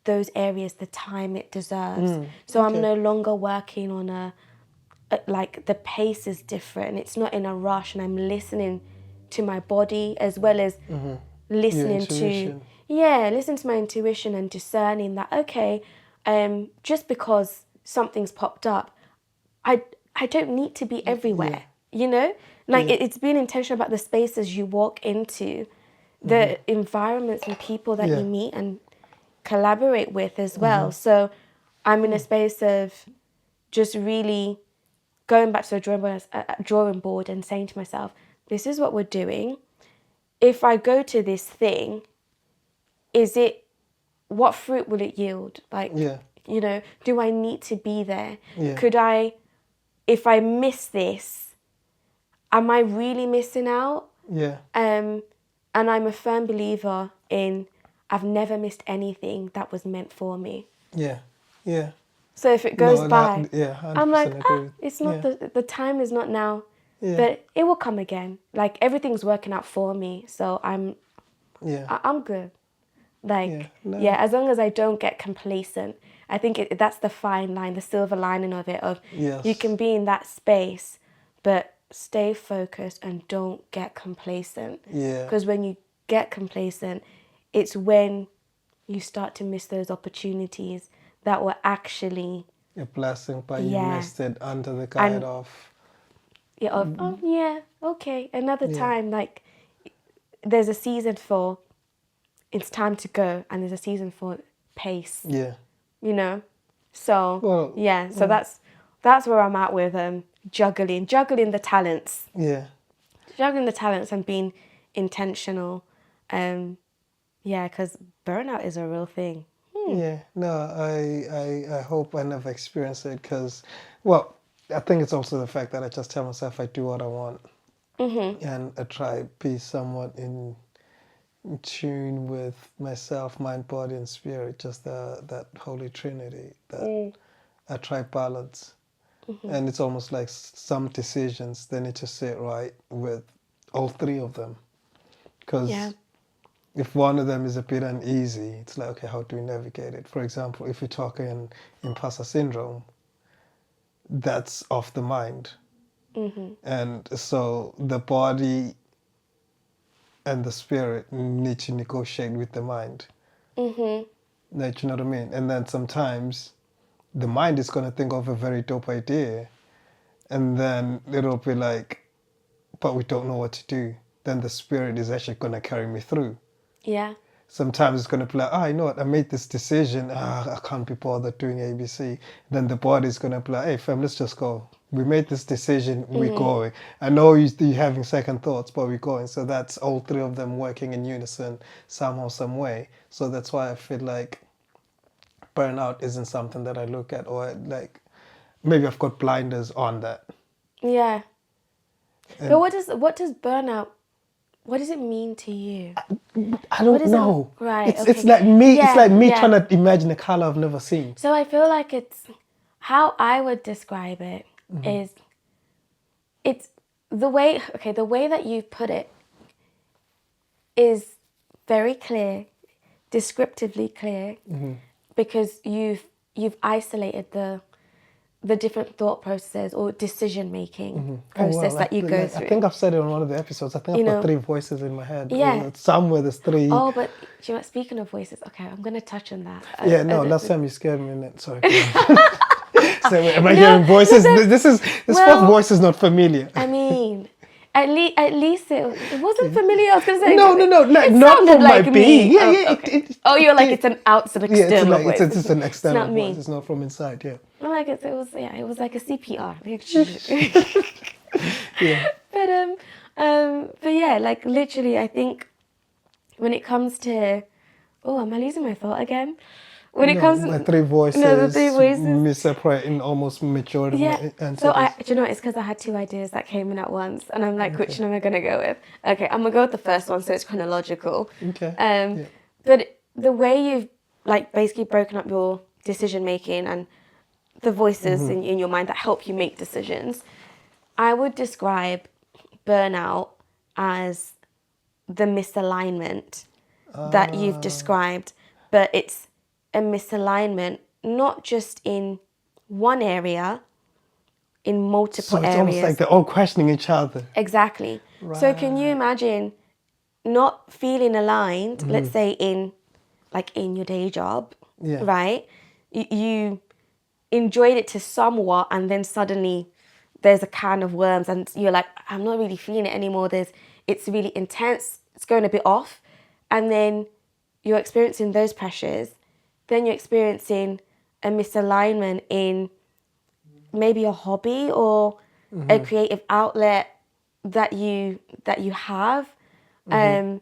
S2: those areas the time it deserves. So I'm no longer working on like the pace is different. It's not in a rush, and I'm listening to my body, as well as listening listen to my intuition and discerning that, okay, just because something's popped up, I don't need to be everywhere, you know? Like, it's being intentional about the spaces you walk into, the environments and people that you meet and collaborate with as well. So I'm in a space of just really going back to the drawing board and saying to myself, this is what we're doing. If I go to this thing, what fruit will it yield? Like, you know, do I need to be there? If I miss this, am I really missing out? And I'm a firm believer in I've never missed anything that was meant for me. So if it goes by, I'm like, it's not the time is not now, but it will come again. Like, everything's working out for me, so I'm good. Like, as long as I don't get complacent. I think that's the fine line, the silver lining of it. Of you can be in that space, but stay focused and don't get complacent. Because when you get complacent, it's when you start to miss those opportunities that were actually
S1: a blessing, but you missed it under the guide of
S2: another time. Like, there's a season for it's time to go, and there's a season for pace. You know, so so that's where I'm at with juggling the talents. Juggling the talents and being intentional. Because burnout is a real thing.
S1: I hope I never experience it, because, well, I think it's also the fact that I just tell myself I do what I want, and I try to be somewhat in tune with myself, mind, body, and spirit, just that holy trinity that I try balance. And it's almost like some decisions, they need to sit right with all three of them, because if one of them is a bit uneasy, it's like, okay, how do we navigate it? For example, if you're talking imposter syndrome, that's off the mind. And so the body and the spirit need to negotiate with the mind. Like, you know what I mean? And then sometimes the mind is going to think of a very dope idea, and then it'll be like, but we don't know what to do. Then the spirit is actually going to carry me through. Sometimes it's going to be like, you know what, I made this decision, I can't be bothered doing ABC. Then the body is going to be like, hey fam, let's just go. We made this decision, we're going. I know you're having second thoughts, but we're going. So that's all three of them working in unison somehow, some way. So that's why I feel like burnout isn't something that I look at, or like maybe I've got blinders on that.
S2: But what does burnout, what does it mean to you?
S1: I don't know.
S2: Right.
S1: It's like me. It's like me trying to imagine a color I've never seen.
S2: So I feel like it's how I would describe it is it's the way that you put it is very clear, descriptively clear, because you've isolated the different thought processes or decision-making process that you go through.
S1: I think I've said it on one of the episodes. I think I've got three voices in my head. Somewhere there's three.
S2: Oh, but you know what, speaking of voices, okay, I'm going to touch on that.
S1: Last time you scared me. Sorry. So, am I hearing voices? This fourth voice is not familiar.
S2: I mean, at least it wasn't familiar. I was going to say.
S1: No. Like, not from
S2: like
S1: my being.
S2: You're like, it's an external voice.
S1: It's an external
S2: voice.
S1: Me. It's not from inside.
S2: Like it was like a CPR. But like literally, I think when it comes to, am I losing my thought again? When it comes to
S1: my three voices,
S2: the three voices,
S1: me separate in almost majority.
S2: So do you know, it's because I had two ideas that came in at once, and I'm like, which one am I gonna go with? Okay, I'm gonna go with the first one, so it's chronological. But the way you've like basically broken up your decision making and the voices in your mind that help you make decisions, I would describe burnout as the misalignment that you've described, but it's a misalignment not just in one area, in multiple
S1: So it's
S2: areas.
S1: almost like they're all questioning each other.
S2: Exactly. So can you imagine not feeling aligned, let's say in your day job,
S1: Yeah.
S2: right? You enjoyed it to somewhat, and then suddenly there's a can of worms and you're like, I'm not really feeling it anymore. It's really intense, it's going a bit off. And then you're experiencing those pressures. Then you're experiencing a misalignment in maybe a hobby or a creative outlet that you have. And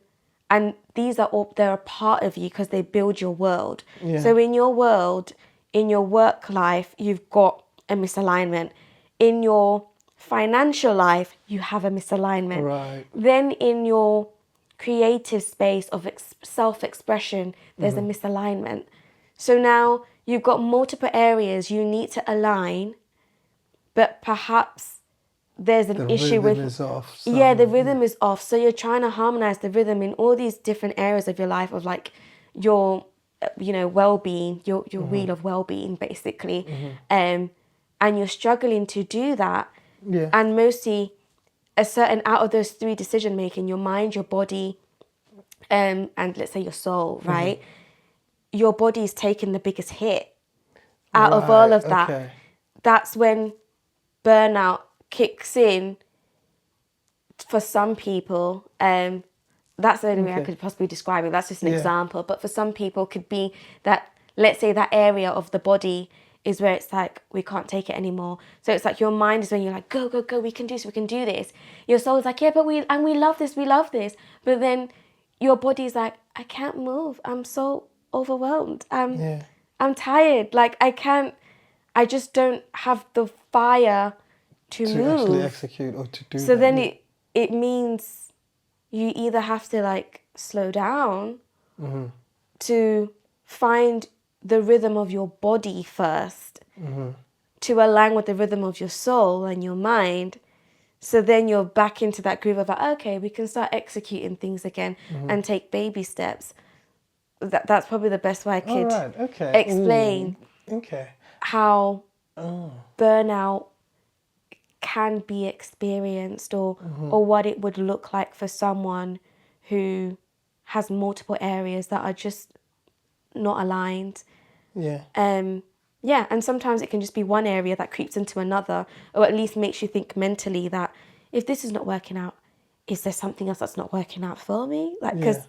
S2: these are all, they're a part of you because they build your world.
S1: Yeah.
S2: So in your world, in your work life, you've got a misalignment. In your financial life, you have a misalignment.
S1: Right.
S2: Then in your creative space of self-expression, there's a misalignment. So now you've got multiple areas you need to align, but perhaps there's an
S1: The
S2: issue with
S1: rhythm is off.
S2: the rhythm is off. So you're trying to harmonize the rhythm in all these different areas of your life, of like your well-being, your wheel of well-being, basically. And you're struggling to do that.
S1: Yeah.
S2: And mostly a certain, out of those three decision making, your mind, your body, and let's say your soul, right? Your body's taking the biggest hit out of all of that.
S1: Okay.
S2: That's when burnout kicks in for some people. That's the only way I could possibly describe it. That's just an example. But for some people, could be that, let's say, that area of the body is where it's like, we can't take it anymore. So it's like your mind is when you're like, go, go, go, we can do this, we can do this. Your soul is like, yeah, but we love this, we love this. But then your body's like, I can't move. I'm so overwhelmed. I'm tired. Like, I just don't have the fire to move.
S1: Actually execute or to do
S2: So
S1: that.
S2: then it means you either have to like slow down to find the rhythm of your body first, to align with the rhythm of your soul and your mind. So then you're back into that groove of like, okay, we can start executing things again and take baby steps. That's probably the best way I could explain how burnout can be experienced, or what it would look like for someone who has multiple areas that are just not aligned. And sometimes it can just be one area that creeps into another, or at least makes you think mentally that if this is not working out, is there something else that's not working out for me? Like, because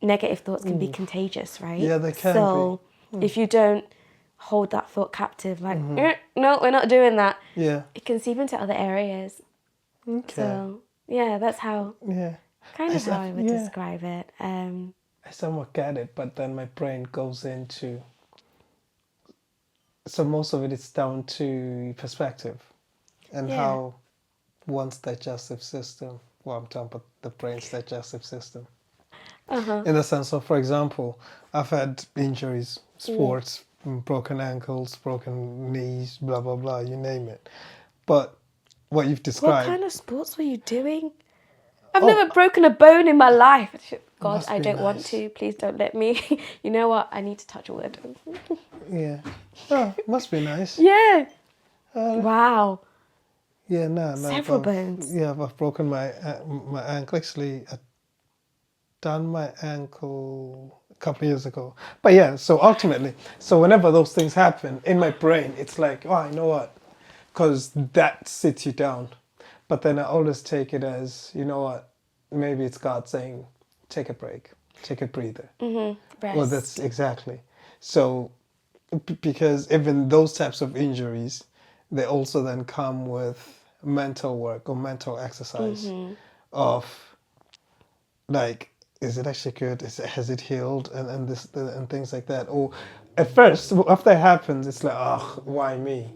S2: negative thoughts can be contagious, right?
S1: Yeah, they can
S2: so if you don't hold that thought captive, like, no, we're not doing that.
S1: Yeah.
S2: It can seep into other areas.
S1: Okay.
S2: So that's how kind of how I would describe it.
S1: I somewhat get it, but then my brain goes into. So most of it is down to perspective, and how one's digestive system. Well, I'm talking about the brain's digestive system. In the sense of, for example, I've had injuries, sports, broken ankles, broken knees, blah blah blah, you name it. But what you've described.
S2: What kind of sports were you doing? I've never broken a bone in my life. God, I don't want to. Please don't let me. You know what? I need to touch wood.
S1: Yeah. Oh, must be nice.
S2: Yeah. Wow.
S1: Yeah, no.
S2: Several bones.
S1: Yeah, I've broken my ankle. Actually, I done my ankle a couple of years ago. But yeah, so ultimately, so whenever those things happen in my brain, it's like, oh, you know what? Because that sits you down. But then I always take it as, you know what? Maybe it's God saying, take a break, take a breather.
S2: Rest.
S1: Well, that's exactly. So, because even those types of injuries, they also then come with mental work or mental exercise of, like, is it actually good? Has it healed? And things like that. Or at first, after it happens, it's like, oh, why me?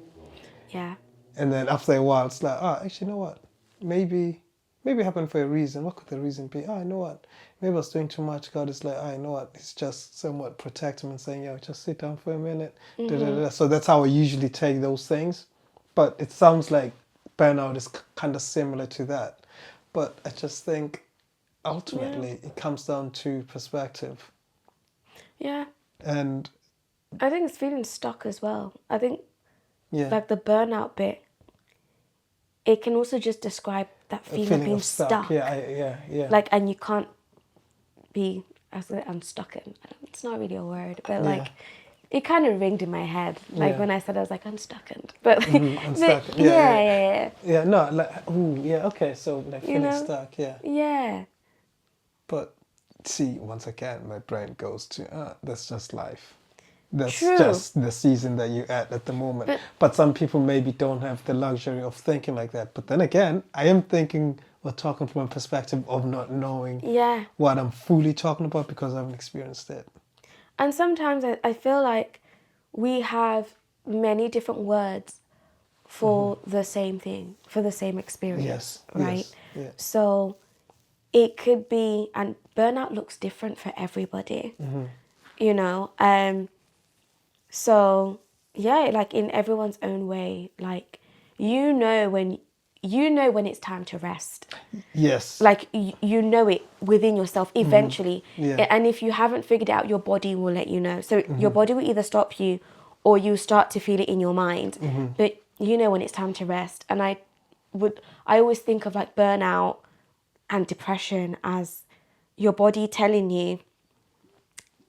S2: Yeah.
S1: And then after a while, it's like, oh, actually, you know what? Maybe it happened for a reason. What could the reason be? Oh, you know what? Maybe I was doing too much. God is like, oh, you know what? It's just somewhat protecting me and saying, yo, just sit down for a minute. So that's how I usually take those things. But it sounds like burnout is kind of similar to that. But I just think ultimately it comes down to perspective.
S2: Yeah.
S1: And
S2: I think it's feeling stuck as well. I think
S1: yeah,
S2: like the burnout bit it can also just describe that feeling of being stuck.
S1: Yeah.
S2: Like, and you can't be, unstuck. It's not really a word, but like, it kind of ringed in my head. Like when I said, I was like, unstuck. But,
S1: Unstuck.
S2: but yeah.
S1: Yeah, no, like, ooh, yeah, okay, so like feeling stuck, yeah.
S2: Yeah.
S1: But see, once again, my brain goes to, that's just life. That's
S2: True.
S1: just the season that you're at the moment. But some people maybe don't have the luxury of thinking like that. But then again, I am thinking or talking from a perspective of not knowing what I'm fully talking about because I haven't experienced it.
S2: And sometimes I feel like we have many different words for the same thing, for the same experience, right?
S1: Yes.
S2: So it could be, and burnout looks different for everybody, you know? So yeah, like in everyone's own way, like you know when it's time to rest.
S1: Yes.
S2: Like you know it within yourself eventually. And if you haven't figured it out, your body will let you know. So your body will either stop you or you start to feel it in your mind. But you know when it's time to rest. And I always think of like burnout and depression as your body telling you,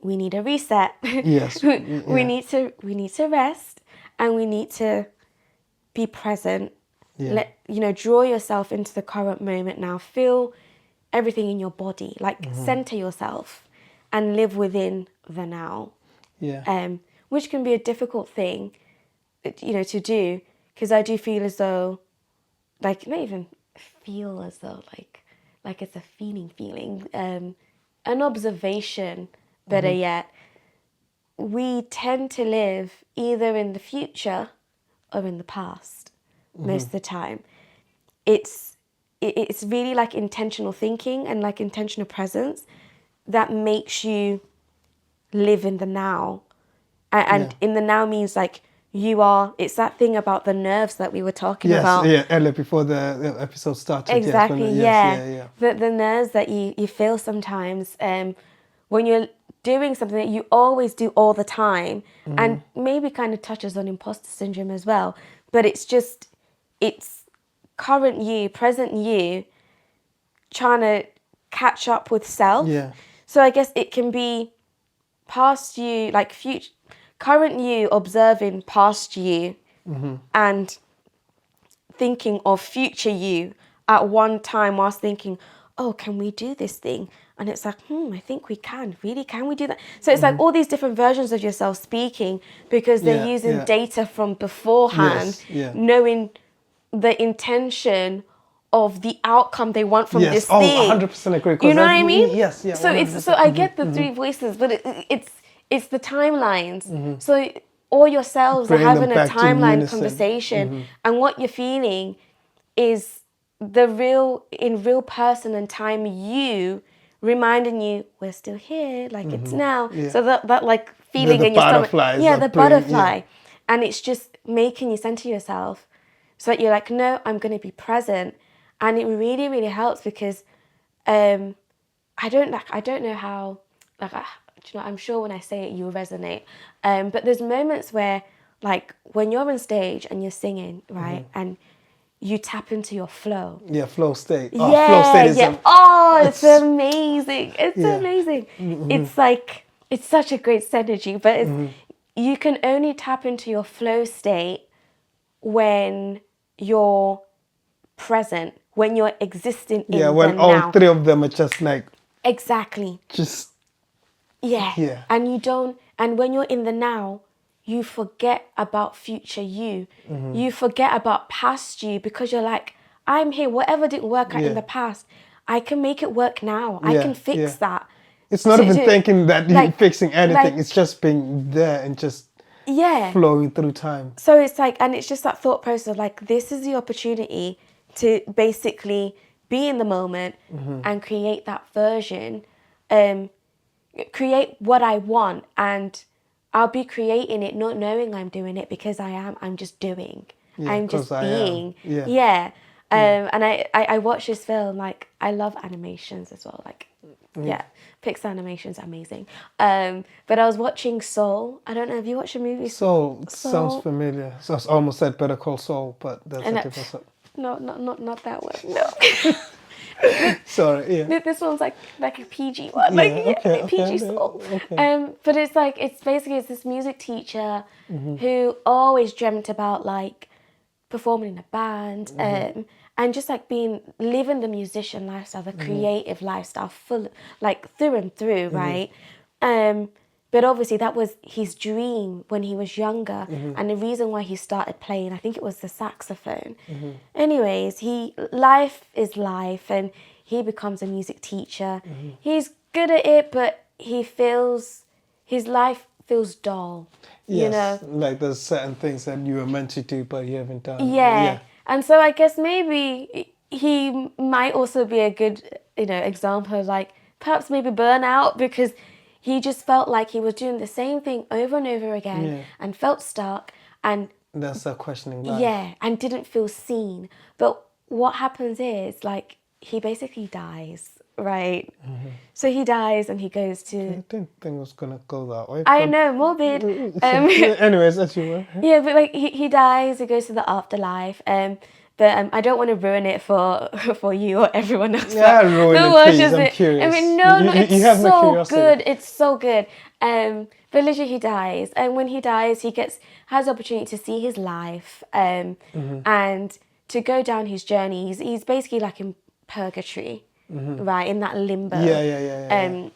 S2: we need a reset.
S1: Yes.
S2: we need to rest, and we need to be present. Draw yourself into the current moment now. Feel everything in your body, like center yourself and live within the now. Which can be a difficult thing, to do, because I do feel as though, like, not even feel as though, like it's a feeling, an observation, better yet. We tend to live either in the future or in the past most of the time. It's really like intentional thinking and like intentional presence that makes you live in the now. And in the now means like it's that thing about the nerves that we were talking about.
S1: Yes, earlier before the episode started.
S2: Exactly,
S1: yes.
S2: The nerves that you feel sometimes when you're doing something that you always do all the time, and maybe kind of touches on imposter syndrome as well, but it's current you, present you, trying to catch up with self. So I guess it can be past you, like current you observing past you and thinking of future you at one time whilst thinking, oh, can we do this thing? And it's like, I think we can. Really, can we do that? So it's like all these different versions of yourself speaking because they're using data from beforehand, knowing the intention of the outcome they want from this thing.
S1: 100% agree.
S2: You know what I mean?
S1: Yes.
S2: So I get the three voices, but it's the timelines. So all yourselves are having a timeline conversation, and what you're feeling is the real person and time you reminding you we're still here, like it's now. So that like feeling in your stomach, the butterfly, and it's just making you center yourself so that you're like, no, I'm going to be present. And it really, really helps because I don't know how, I'm sure when I say it, you'll resonate. But there's moments where, like, when you're on stage and you're singing, right, and you tap into your flow.
S1: Flow state.
S2: Flow state is it's amazing. It's amazing. It's like, it's such a great synergy, but you can only tap into your flow state when you're present, when you're existing in the now.
S1: When all three of them are just like...
S2: Exactly.
S1: Just...
S2: And when you're in the now, you forget about future you. You forget about past you because you're like, I'm here. Whatever didn't work out in the past, I can make it work now. I can fix that.
S1: It's not even thinking that you're fixing anything. It's just being there and just flowing through time.
S2: So it's like, and it's just that thought process of like, this is the opportunity to basically be in the moment and create that version, create what I want, and I'll be creating it not knowing I'm doing it because I'm just doing. I'm just being. And I watch this film, like, I love animations as well, like, Pixar animations are amazing. But I was watching Soul. I don't know, have you watched a movie?
S1: Soul sounds familiar. So I almost said Better Call Saul, but that's a different...
S2: not that one. No.
S1: Sorry, yeah.
S2: This one's like a PG one, PG soul.
S1: Okay.
S2: But it's like it's this music teacher who always dreamt about like performing in a band, and just like living the musician lifestyle, the creative lifestyle, full like through and through, right? But obviously that was his dream when he was younger, and the reason why he started playing, I think it was the saxophone. Anyways, life is life, and he becomes a music teacher. He's good at it, but his life feels dull.
S1: Yes,
S2: You know,
S1: like there's certain things that you were meant to do, but you haven't done.
S2: yeah. And so I guess maybe he might also be a good, example of like perhaps maybe burnout, because he just felt like he was doing the same thing over and over again and felt stuck and
S1: That's a questioning life.
S2: yeah, and didn't feel seen. But what happens is like he basically dies, right? So he dies and he goes to.
S1: I didn't think it was gonna go that way.
S2: I know, morbid.
S1: Anyways, as you were.
S2: Yeah, but like he dies, he goes to the afterlife. But I don't want to ruin it for you or everyone else.
S1: Yeah, ruin it, please. I'm curious.
S2: I mean, no, it's
S1: you have my
S2: so
S1: curiosity.
S2: good. It's so good. But literally, he dies, and when he dies, has the opportunity to see his life, and to go down his journey. He's basically like in purgatory, right, in that limbo.
S1: Yeah.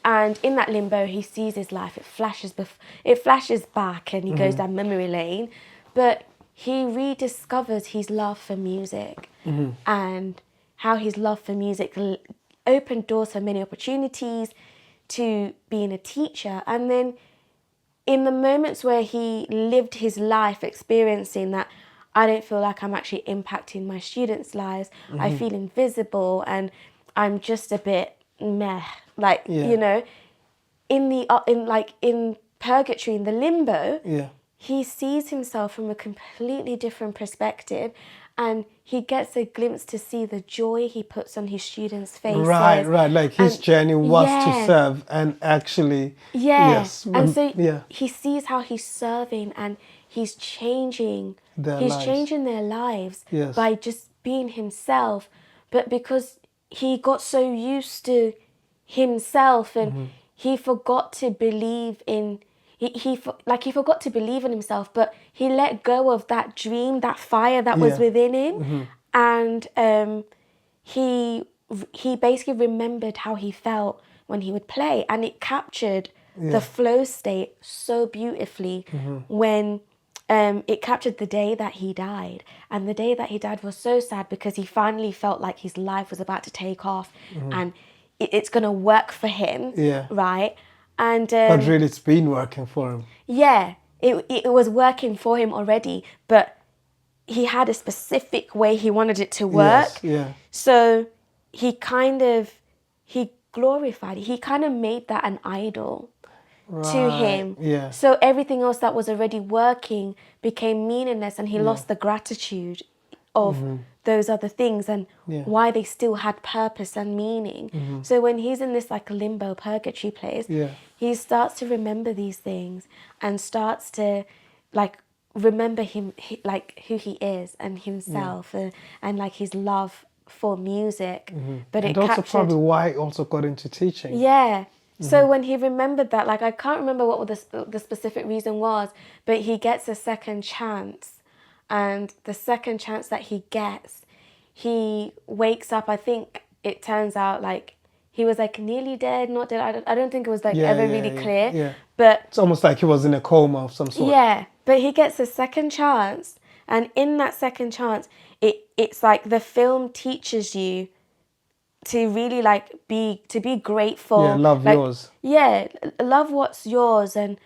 S2: And in that limbo, he sees his life. It flashes back, and he goes down memory lane. But he rediscovers his love for music, and how his love for music opened doors for many opportunities to being a teacher. And then in the moments where he lived his life experiencing that, I don't feel like I'm actually impacting my students' lives. I feel invisible, and I'm just a bit meh. Like, in purgatory, in the limbo, he sees himself from a completely different perspective, and he gets a glimpse to see the joy he puts on his students' faces.
S1: Right. Like his journey was to serve, and actually, yes.
S2: And so he sees how he's serving, and he's changing their lives by just being himself. But because he got so used to himself, and he forgot to believe in. He forgot to believe in himself, but he let go of that dream, that fire that was within him, and he basically remembered how he felt when he would play, and it captured the flow state so beautifully when it captured the day that he died. And the day that he died was so sad, because he finally felt like his life was about to take off, and it's going to work for him, right? And
S1: but really, it's been working for him. Yeah,
S2: it was working for him already, but he had a specific way he wanted it to work. So he glorified it. He kind of made that an idol to him. So everything else that was already working became meaningless, and he lost the gratitude of those other things, and why they still had purpose and meaning. So when he's in this like limbo purgatory place, he starts to remember these things, and starts to like remember like who he is and himself, and like his love for music. But
S1: and also probably why he also got into teaching.
S2: So when he remembered that, like I can't remember what the specific reason was, but he gets a second chance. And the second chance that he gets, he wakes up. I think it turns out like he was like nearly dead, not dead. I don't think it was like ever really clear. But
S1: it's almost like he was in a coma of some sort.
S2: But he gets a second chance, and in that second chance, it's like the film teaches you to really like be grateful.
S1: Love
S2: like,
S1: yours.
S2: Love what's yours, and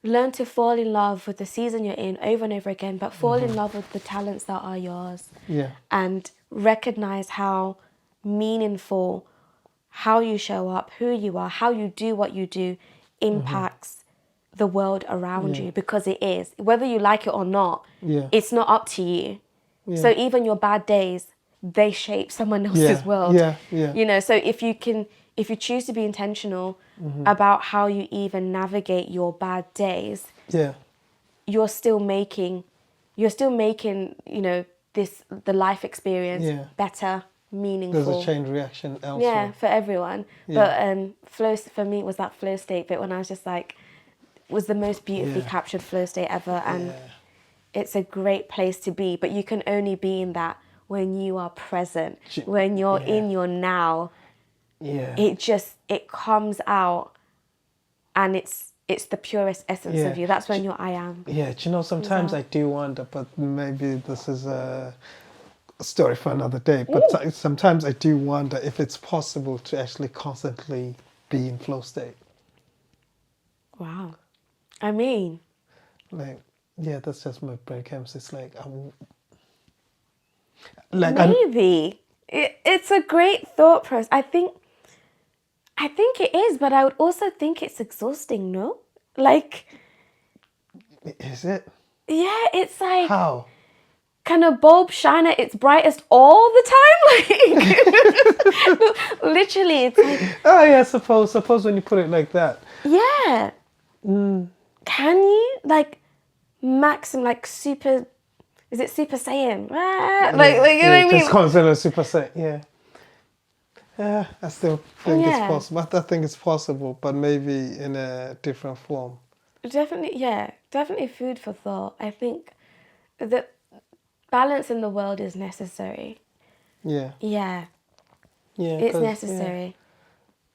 S2: learn to fall in love with the season you're in over and over again, but fall in love with the talents that are yours. And recognize how meaningful how you show up, who you are, how you do what you do impacts the world around you, because it is. Whether you like it or not, it's not up to you. So even your bad days, they shape someone else's world. So if you choose to be intentional about how you even navigate your bad days, you're still making, the life experience
S1: Yeah.
S2: better, meaningful.
S1: There's a chain reaction
S2: Yeah,
S1: elsewhere.
S2: for everyone.
S1: Yeah.
S2: But flow for me was that flow state bit when I was just like, was the most beautifully
S1: Yeah.
S2: captured flow state ever, and
S1: Yeah.
S2: it's a great place to be. But you can only be in that when you are present,
S1: Ch-
S2: when you're
S1: yeah.
S2: in your now.
S1: Yeah.
S2: It comes out, and it's the purest essence
S1: Yeah.
S2: of you. That's when you're I am.
S1: Yeah, do you know, sometimes I do wonder, but maybe this is a story for another day, but sometimes I do wonder if it's possible to actually constantly be in flow state.
S2: Wow. I mean,
S1: Like, yeah, that's just my brain chemistry. It's like, I'm
S2: maybe it's a great thought process. I think it is, but I would also think it's exhausting. No, like,
S1: is it?
S2: yeah, it's like,
S1: How?
S2: can a bulb shine at its brightest all the time? Like, literally, it's like,
S1: Oh yeah, suppose when you put it like that.
S2: yeah. Can you, like, maximum, like, super, is it Super Saiyan? Like, you know what I mean?
S1: Just consider Super Saiyan, yeah. Yeah, I still think it's
S2: Yeah.
S1: possible. I think it's possible, but maybe in a different form.
S2: Definitely, yeah, definitely food for thought. I think that balance in the world is necessary.
S1: Yeah.
S2: Yeah,
S1: Yeah.
S2: it's
S1: 'Cause,
S2: necessary.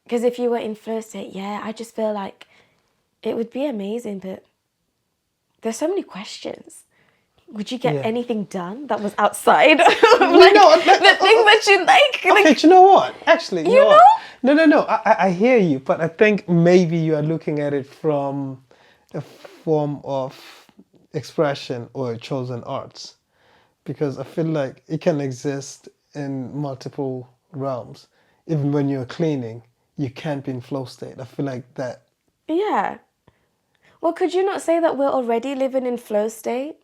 S2: Because if you were in flow state, yeah, I just feel like it would be amazing, but there's so many questions. Would you get
S1: Yeah.
S2: anything done that was outside of like,
S1: the
S2: thing that you like?
S1: Okay, do you know what? Actually, you know
S2: know?
S1: what? No. I hear you, but I think maybe you are looking at it from a form of expression or chosen arts, because I feel like it can exist in multiple realms. Even when you're cleaning, you can't be in flow state. I feel like that.
S2: Yeah. Well, could you not say that we're already living in flow state?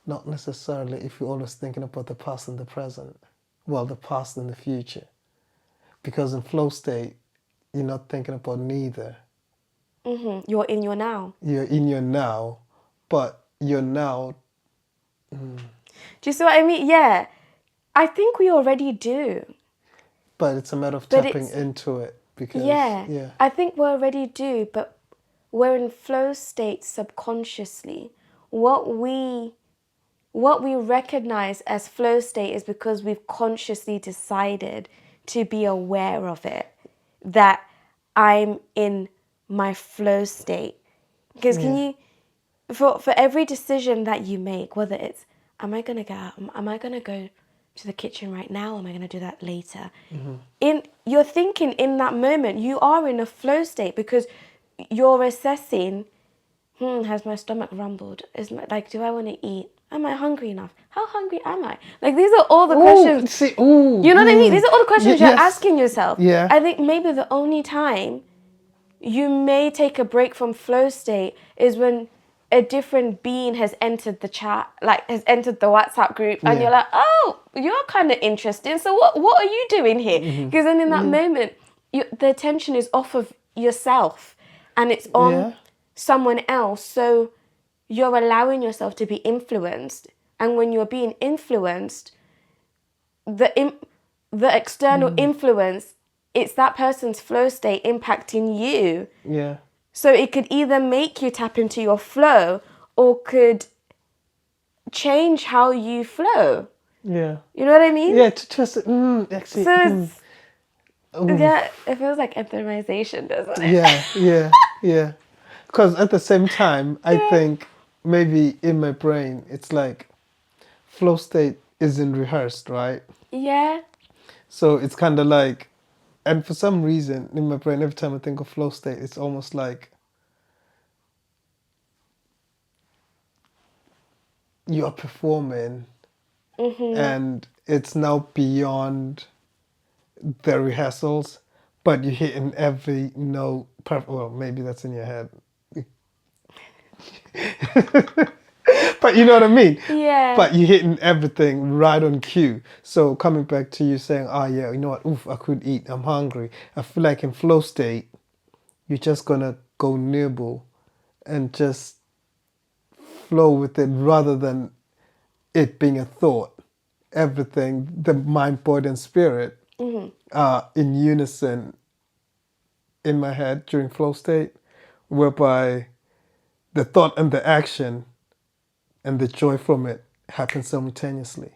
S1: Not necessarily if you're always thinking about the past and the present. Well, the past and the future. Because in flow state, you're not thinking about neither.
S2: You're in your now.
S1: You're in your now, but your now.
S2: Do you see what I mean? Yeah. I think we already do.
S1: But it's a matter of
S2: But
S1: tapping
S2: it's-
S1: into it. Because,
S2: Yeah. I think we already do, but we're in flow state subconsciously. What we recognize as flow state is because we've consciously decided to be aware of it, that I'm in my flow state. Because can you, for every decision that you make, whether it's, am I going to get out, am I going to go to the kitchen right now, or am I going to do that later? You're thinking in that moment, you are in a flow state because you're assessing, has my stomach rumbled? Do I want to eat? Am I hungry enough? How hungry am I? Like, these are all the questions. You know what I mean? These are all the questions you're asking yourself.
S1: Yeah.
S2: I think maybe the only time you may take a break from flow state is when a different being has entered the chat, like has entered the WhatsApp group, and you're like, oh, you're kind of interesting. So what are you doing here? Because then in that moment, the attention is off of yourself and it's on someone else. So you're allowing yourself to be influenced, and when you're being influenced, the external influence, it's that person's flow state impacting you.
S1: Yeah.
S2: So it could either make you tap into your flow or could change how you flow.
S1: Yeah.
S2: You know what I mean?
S1: Yeah, actually.
S2: So yeah, it feels like epitomization, doesn't it?
S1: Yeah. Because at the same time, I think maybe in my brain, it's like flow state isn't rehearsed, right?
S2: Yeah.
S1: So it's kind of like, and for some reason in my brain, every time I think of flow state, it's almost like you're performing and it's now beyond the rehearsals, but you're hitting every note. Well, maybe that's in your head. But you know what I mean?
S2: Yeah.
S1: But you're hitting everything right on cue. So coming back to you saying, oh yeah, you know what, oof, I could eat, I'm hungry. I feel like in flow state, you're just gonna go nibble and just flow with it rather than it being a thought. everything, the mind, body, and spirit, are in unison in my head during flow state, whereby the thought and the action and the joy from it happen simultaneously.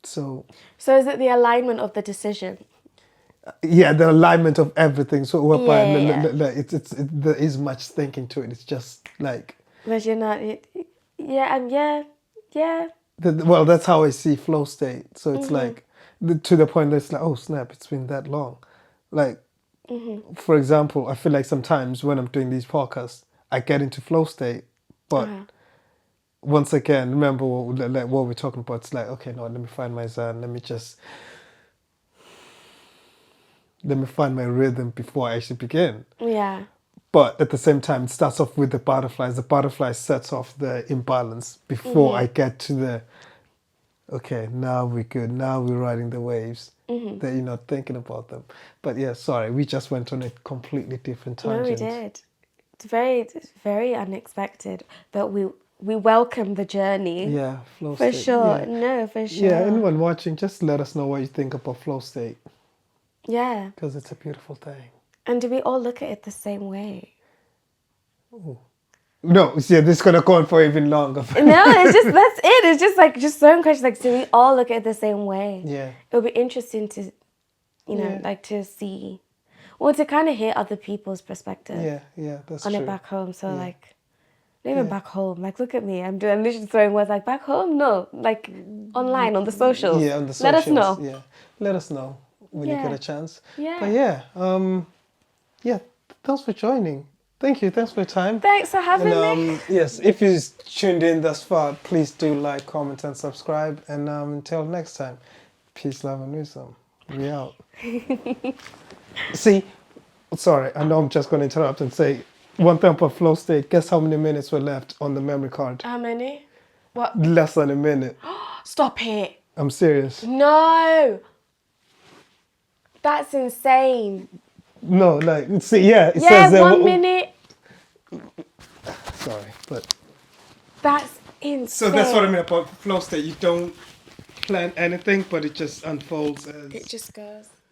S1: So
S2: So is it the alignment of the decision?
S1: yeah, the alignment of everything. So whereby
S2: Yeah.
S1: there is much thinking to it. It's just like
S2: But you're not. Yeah.
S1: well, that's how I see flow state. So it's like to the point that it's like, oh snap, it's been that long. Like for example, I feel like sometimes when I'm doing these podcasts, I get into flow state, but once again, remember what we're talking about. It's like, okay, no, let me find my zen. Let me find my rhythm before I actually begin.
S2: Yeah.
S1: But at the same time, it starts off with the butterflies. The butterfly sets off the imbalance before I get to the, okay, now we're good. Now we're riding the waves. That you're not thinking about them. But yeah, sorry, we just went on a completely different tangent.
S2: No, we did. It's very unexpected, but we welcome the journey.
S1: Yeah, flow
S2: For
S1: state.
S2: sure.
S1: Yeah.
S2: No, for sure.
S1: Yeah, anyone watching, just let us know what you think about flow state.
S2: Yeah.
S1: Because it's a beautiful thing.
S2: And do we all look at it the same way?
S1: No, see, this is going to go on for even longer.
S2: No, it's just, that's it. It's just like, just certain questions, like, do we all look at it the same way?
S1: Yeah.
S2: It'll be interesting to, you know,
S1: Yeah.
S2: like to see, or to kind of hear other people's perspective
S1: Yeah, that's
S2: on
S1: true.
S2: it back home. So like, not even back home. Like, look at me. I'm literally throwing words like back home. No, like online on the socials.
S1: Yeah, on the socials.
S2: Let us know.
S1: Yeah, let us know when you get a chance.
S2: Yeah.
S1: But yeah, thanks for joining. Thank you. Thanks for your time.
S2: Thanks for having
S1: And
S2: me.
S1: yes, if you tuned in thus far, please do like, comment, and subscribe. And until next time, peace, love, and wisdom. We out. See, sorry, I know I'm just going to interrupt and say one thing about flow state. Guess how many minutes were left on the memory card?
S2: How many? What?
S1: Less than a minute.
S2: Stop it.
S1: I'm serious.
S2: No. That's insane.
S1: No, like, see, yeah, it
S2: Yeah,
S1: says
S2: 1 minute.
S1: Sorry, but
S2: That's insane.
S1: so that's what I mean about flow state. You don't plan anything, but it just unfolds as
S2: It just goes.